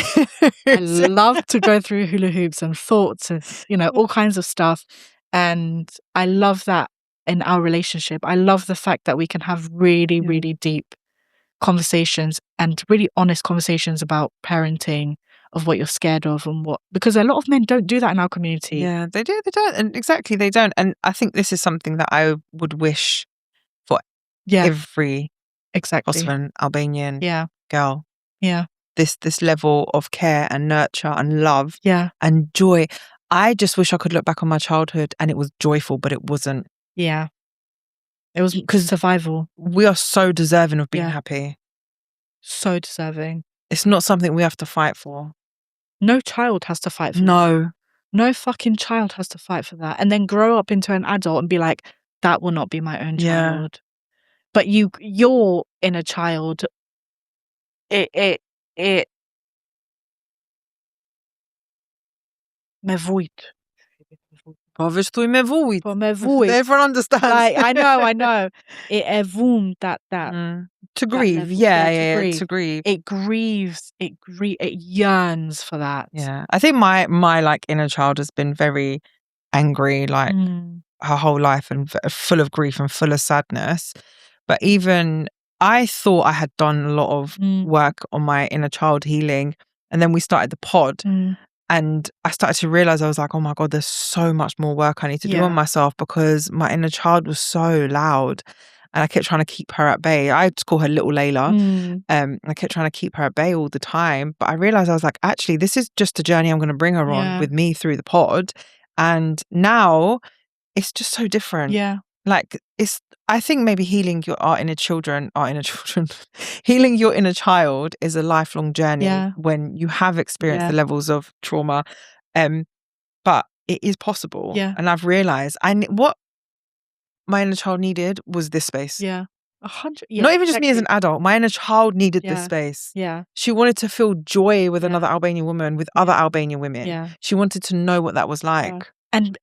I love to go through hula hoops and thoughts and all kinds of stuff. And I love that in our relationship. I love the fact that we can have really, really deep conversations and really honest conversations about parenting, of what you're scared of and because a lot of men don't do that in our community. Yeah, they don't. And exactly, they don't. And I think this is something that I would wish for every Kosovan Albanian girl. Yeah. This level of care and nurture and love and joy. I just wish I could look back on my childhood and it was joyful, but it wasn't. Yeah. It was because survival. We are so deserving of being happy. So deserving. It's not something we have to fight for. No child has to fight for that. No fucking child has to fight for that. And then grow up into an adult and be like, that will not be my own child. But your inner child, it me vujt. Powiesz tu me vujt. Po me vujt. Everyone understands. Like, I know. It evum that to grieve, to grieve. It grieves. It yearns for that. Yeah, I think my like inner child has been very angry, like her whole life, and full of grief and full of sadness. But even I thought I had done a lot of work on my inner child healing, and then we started the pod. And I started to realize, I was like, oh my God, there's so much more work I need to do on myself, because my inner child was so loud and I kept trying to keep her at bay. I just call her little Lejla. I kept trying to keep her at bay all the time. But I realized, I was like, actually, this is just a journey I'm going to bring her on with me through the pod. And now it's just so different. Yeah. Like, I think maybe healing our inner children, healing your inner child is a lifelong journey when you have experienced the levels of trauma. But it is possible. Yeah. And I've realized what my inner child needed was this space. Yeah. 100. Yeah, not even just me as an adult. My inner child needed this space. Yeah. She wanted to feel joy with another Albanian woman, with other Albanian women. Yeah. She wanted to know what that was like. And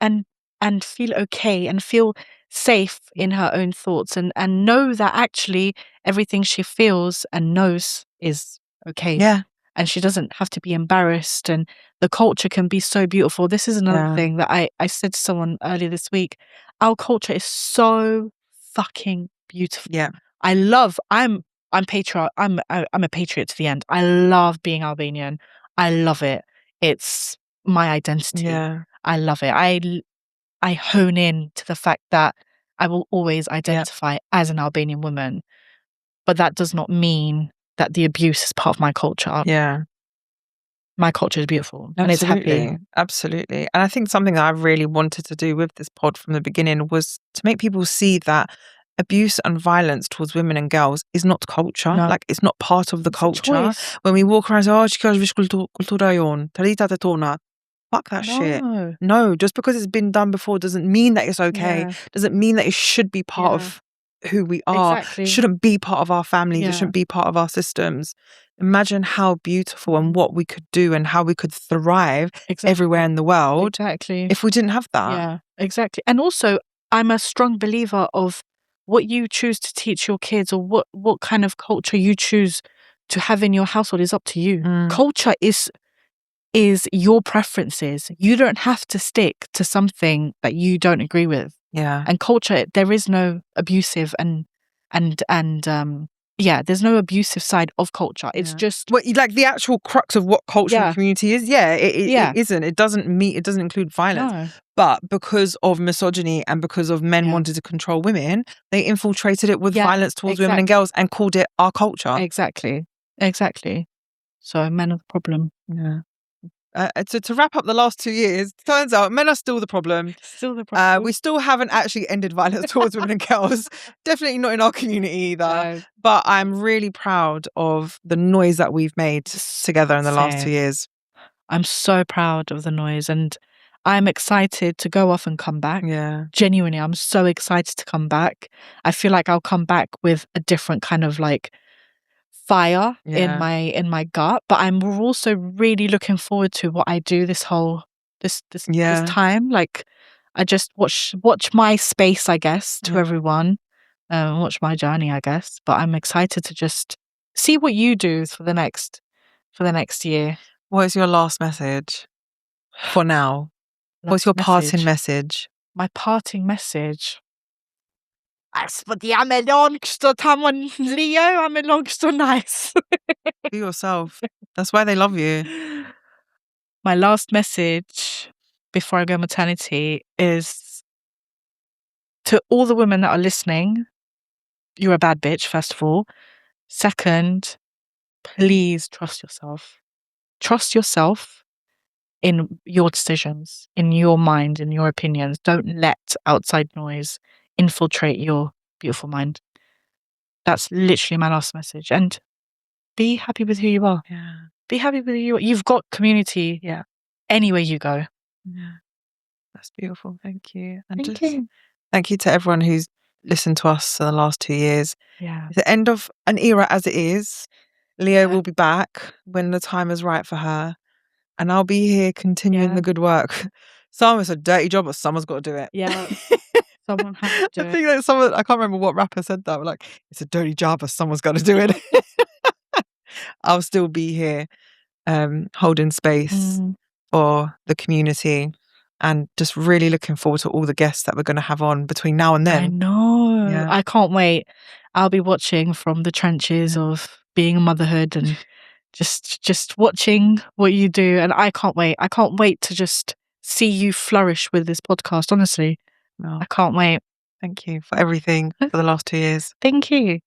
feel okay and feel safe in her own thoughts, and know that actually everything she feels and knows is okay. Yeah. And she doesn't have to be embarrassed, and the culture can be so beautiful. This is another thing that I said to someone earlier this week. Our culture is so fucking beautiful. Yeah. I'm patriot. I'm a patriot to the end. I love being Albanian. I love it. It's my identity. Yeah. I love it. I hone in to the fact that I will always identify as an Albanian woman, but that does not mean that the abuse is part of my culture. Yeah. My culture is beautiful. Absolutely. And it's happy. Absolutely. And I think something that I really wanted to do with this pod from the beginning was to make people see that abuse and violence towards women and girls is not culture. No. Like, it's not part of the culture. When we walk around and say, oh, kultura jon, tradita te tona. Fuck that shit. No, just because it's been done before doesn't mean that it's okay. Doesn't mean that it should be part of who we are. Exactly. Shouldn't be part of our families. It shouldn't be part of our systems. Imagine how beautiful and what we could do and how we could thrive everywhere in the world if we didn't have that. Yeah, exactly. And also, I'm a strong believer of what you choose to teach your kids, or what kind of culture you choose to have in your household is up to you. Culture is your preferences. You don't have to stick to something that you don't agree with. Yeah. And culture, there is no abusive there's no abusive side of culture. It's just like the actual crux of what cultural community is. It isn't. It doesn't include violence. No. But because of misogyny and because of men wanting to control women, they infiltrated it with violence towards women and girls and called it our culture. Exactly. So men are the problem. Yeah. To wrap up the last 2 years, turns out men are still the problem. We still haven't actually ended violence towards women and girls. Definitely not in our community either. No. But I'm really proud of the noise that we've made together in the last 2 years. I'm so proud of the noise, and I'm excited to go off and come back. Yeah. Genuinely, I'm so excited to come back. I feel like I'll come back with a different kind of like fire in my gut, but I'm also really looking forward to what I do this time. Like, I just watch my space, I guess, to everyone, watch my journey, I guess. But I'm excited to just see what you do for the next year. What is your last message for now? What's your parting message? My parting message. I'm a longstå Leo. I'm a longstå nice. Be yourself. That's why they love you. My last message before I go maternity is to all the women that are listening. You're a bad bitch, first of all. Second, please trust yourself. Trust yourself in your decisions, in your mind, in your opinions. Don't let outside noise infiltrate your beautiful mind. That's literally my last message. And be happy with who you are. Yeah. Be happy with who you are. You've got community. Yeah. Anywhere you go. Yeah. That's beautiful. Thank you. And Thank you. Thank you to everyone who's listened to us for the last 2 years. Yeah. It's the end of an era as it is. Leo will be back when the time is right for her. And I'll be here continuing the good work. Someone's a dirty job, but someone's got to do it. Yeah. Someone has to do it. I think that someone, I can't remember what rapper said that, but like, it's a dirty job, but someone's got to do it. I'll still be here holding space for the community and just really looking forward to all the guests that we're going to have on between now and then. I know. I can't wait. I'll be watching from the trenches of being a motherhood and just watching what you do. And I can't wait. I can't wait to just see you flourish with this podcast, honestly. I can't wait. Thank you for everything for the last 2 years. Thank you.